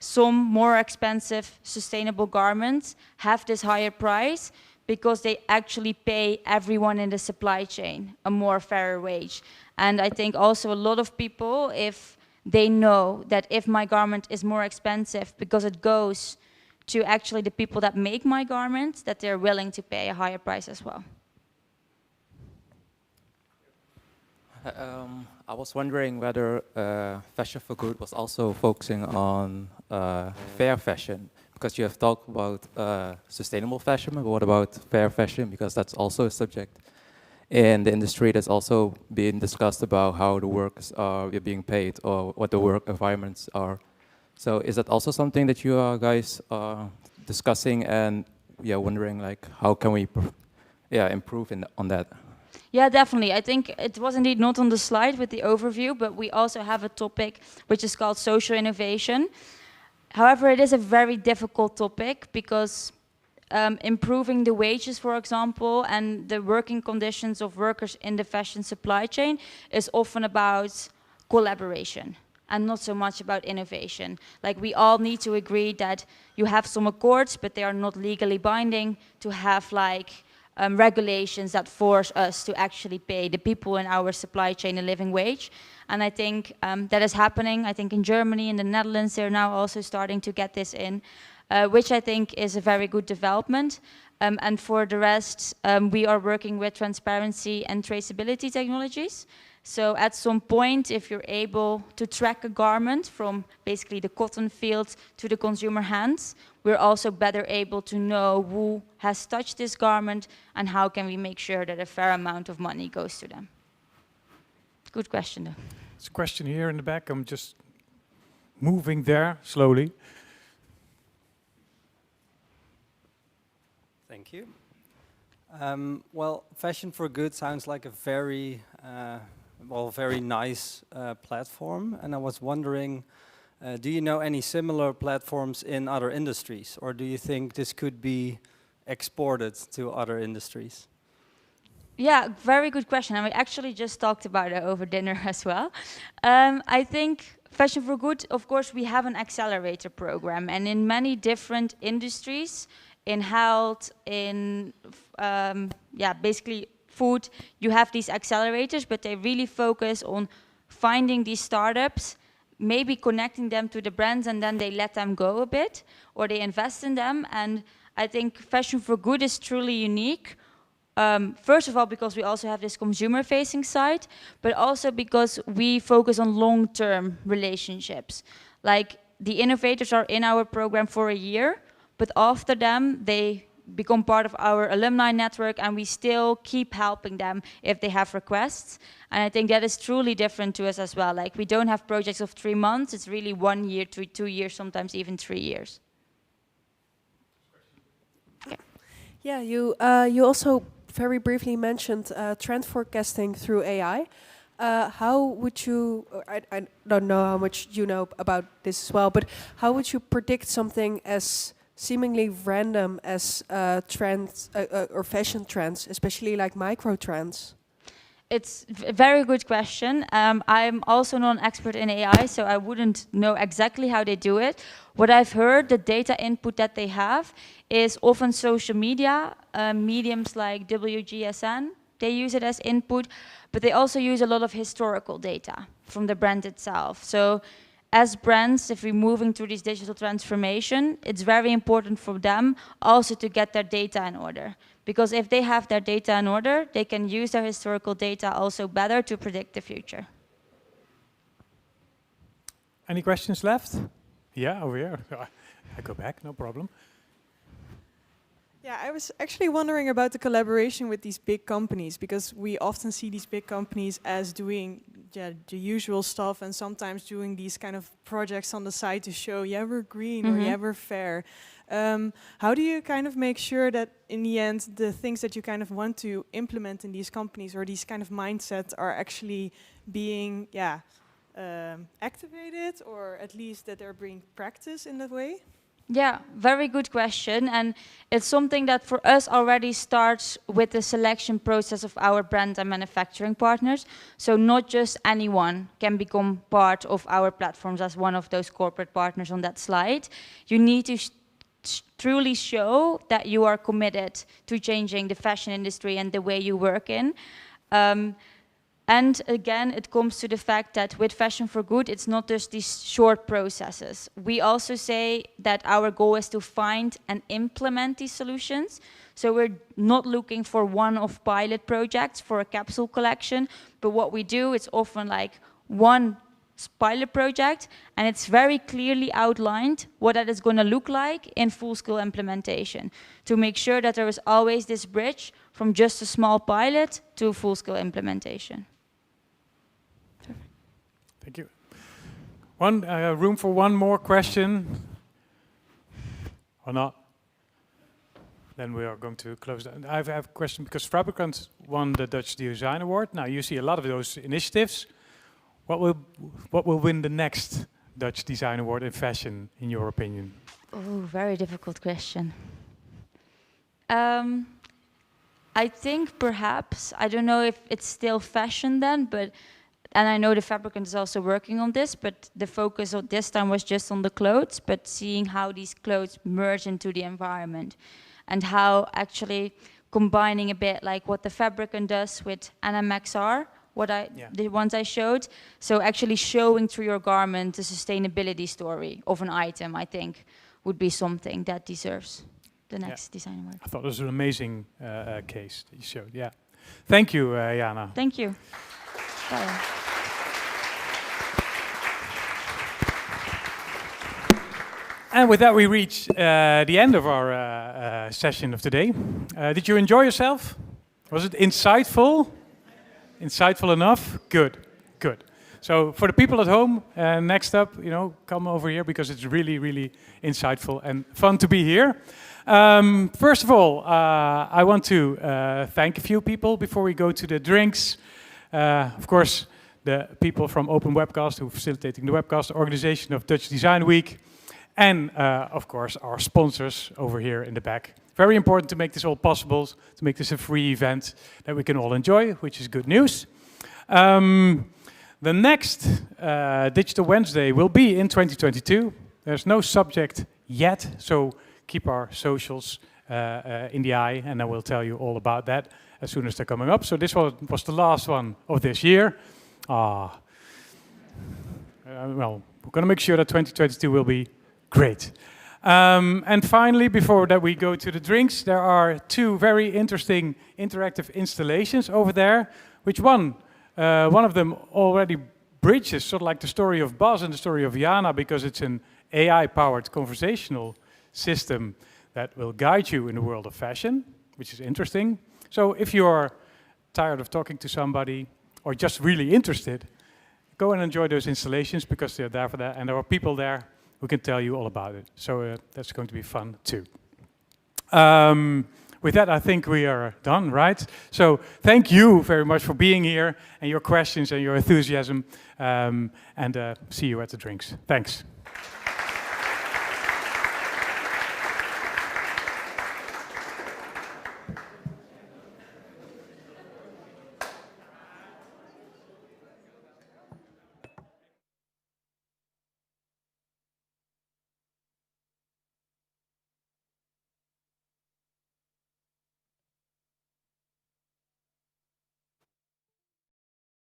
some more expensive sustainable garments have this higher price because they actually pay everyone in the supply chain a more fairer wage. And I think also a lot of people, if they know that if my garment is more expensive because it goes to actually the people that make my garments, that they're willing to pay a higher price as well. I was wondering whether Fashion for Good was also focusing on fair fashion, because you have talked about sustainable fashion, but what about fair fashion? Because that's also a subject in the industry that's also being discussed about how the workers are being paid or what the work environments are. So is that also something that you guys are discussing and wondering like how can we improve on that? Yeah, definitely. I think it was indeed not on the slide with the overview, but we also have a topic which is called social innovation. However, it is a very difficult topic because improving the wages, for example, and the working conditions of workers in the fashion supply chain is often about collaboration and not so much about innovation. Like, we all need to agree that you have some accords, but they are not legally binding, to have like regulations that force us to actually pay the people in our supply chain a living wage. And I think that is happening. I think in Germany, in the Netherlands, they're now also starting to get this in, which I think is a very good development. And for the rest, we are working with transparency and traceability technologies. So at some point, if you're able to track a garment from basically the cotton field to the consumer hands, we're also better able to know who has touched this garment and how can we make sure that a fair amount of money goes to them. Good question, though. There's a question here in the back. I'm just moving there slowly. Thank you. Well, Fashion for Good sounds like a very very nice platform, and I was wondering, do you know any similar platforms in other industries, or do you think this could be exported to other industries? Yeah, very good question. And we actually just talked about it over dinner as well. I think Fashion for Good, of course, we have an accelerator program, and in many different industries, in health, in basically food, you have these accelerators, but they really focus on finding these startups maybe connecting them to the brands and then they let them go a bit, or they invest in them. And I think Fashion for Good is truly unique. First of all, because we also have this consumer-facing side, but also because we focus on long-term relationships. Like, the innovators are in our program for a year, but after them, they become part of our alumni network, and we still keep helping them if they have requests. And I think that is truly different to us as well. Like, we don't have projects of 3 months, it's really 1 year to 2 years, sometimes even 3 years. Okay. Yeah, you also very briefly mentioned trend forecasting through AI. How would you, I don't know how much you know about this as well, but how would you predict something as seemingly random as trends or fashion trends, especially like micro trends? It's a very good question. I'm also not an expert in AI, so I wouldn't know exactly how they do it. What I've heard, the data input that they have is often social media, mediums like WGSN. They use it as input, but they also use a lot of historical data from the brand itself. So as brands, if we're moving through this digital transformation, it's very important for them also to get their data in order. Because if they have their data in order, they can use their historical data also better to predict the future. Any questions left? Yeah, over here. I go back, no problem. Yeah, I was actually wondering about the collaboration with these big companies, because we often see these big companies as doing the usual stuff and sometimes doing these kind of projects on the side to show, yeah, we're green or yeah, we're fair. How do you kind of make sure that in the end, the things that you kind of want to implement in these companies or these kind of mindsets are actually being, activated, or at least that they're being practiced in that way? Yeah, very good question. And it's something that for us already starts with the selection process of our brand and manufacturing partners. So not just anyone can become part of our platforms as one of those corporate partners on that slide. You need to truly show that you are committed to changing the fashion industry and the way you work in. And again, it comes to the fact that with Fashion for Good, it's not just these short processes. We also say that our goal is to find and implement these solutions. So we're not looking for one-off pilot projects for a capsule collection, but what we do is often like one pilot project, and it's very clearly outlined what that is going to look like in full-scale implementation, to make sure that there is always this bridge from just a small pilot to full-scale implementation. Thank you. Room for one more question, or not? Then we are going to close down. I have a question because Fabricant won the Dutch Design Award. Now you see a lot of those initiatives. What will win the next Dutch Design Award in fashion, in your opinion? Oh, very difficult question. I think perhaps, I don't know if it's still fashion then, but, and I know the Fabricant is also working on this, but the focus of this time was just on the clothes, but seeing how these clothes merge into the environment and how actually combining a bit like what the Fabricant does with NMXR, the ones I showed. So actually showing through your garment the sustainability story of an item, I think, would be something that deserves the next design award. I thought it was an amazing case that you showed. Yeah, thank you, Jana. Thank you. And with that, we reach the end of our session of today. Did you enjoy yourself? Was it insightful? Insightful enough? Good, good. So for the people at home, next up, come over here because it's really, really insightful and fun to be here. First of all, I want to thank a few people before we go to the drinks. Of course, the people from Open Webcast who are facilitating the webcast, the organization of Dutch Design Week, and of course our sponsors over here in the back. Very important to make this all possible, to make this a free event that we can all enjoy, which is good news. The next Digital Wednesday will be in 2022. There's no subject yet, so keep our socials in the eye, and I will tell you all about that as soon as they're coming up. So this was the last one of this year. Well, we're going to make sure that 2022 will be great. And finally, before that we go to the drinks, there are two very interesting interactive installations over there, which one of them already bridges sort of like the story of Buzz and the story of Jana, because it's an AI-powered conversational system that will guide you in the world of fashion, which is interesting. So if you're tired of talking to somebody or just really interested, go and enjoy those installations because they're there for that, and there are people there who can tell you all about it. So that's going to be fun too. With that, I think we are done, right? So thank you very much for being here and your questions and your enthusiasm, and see you at the drinks. Thanks.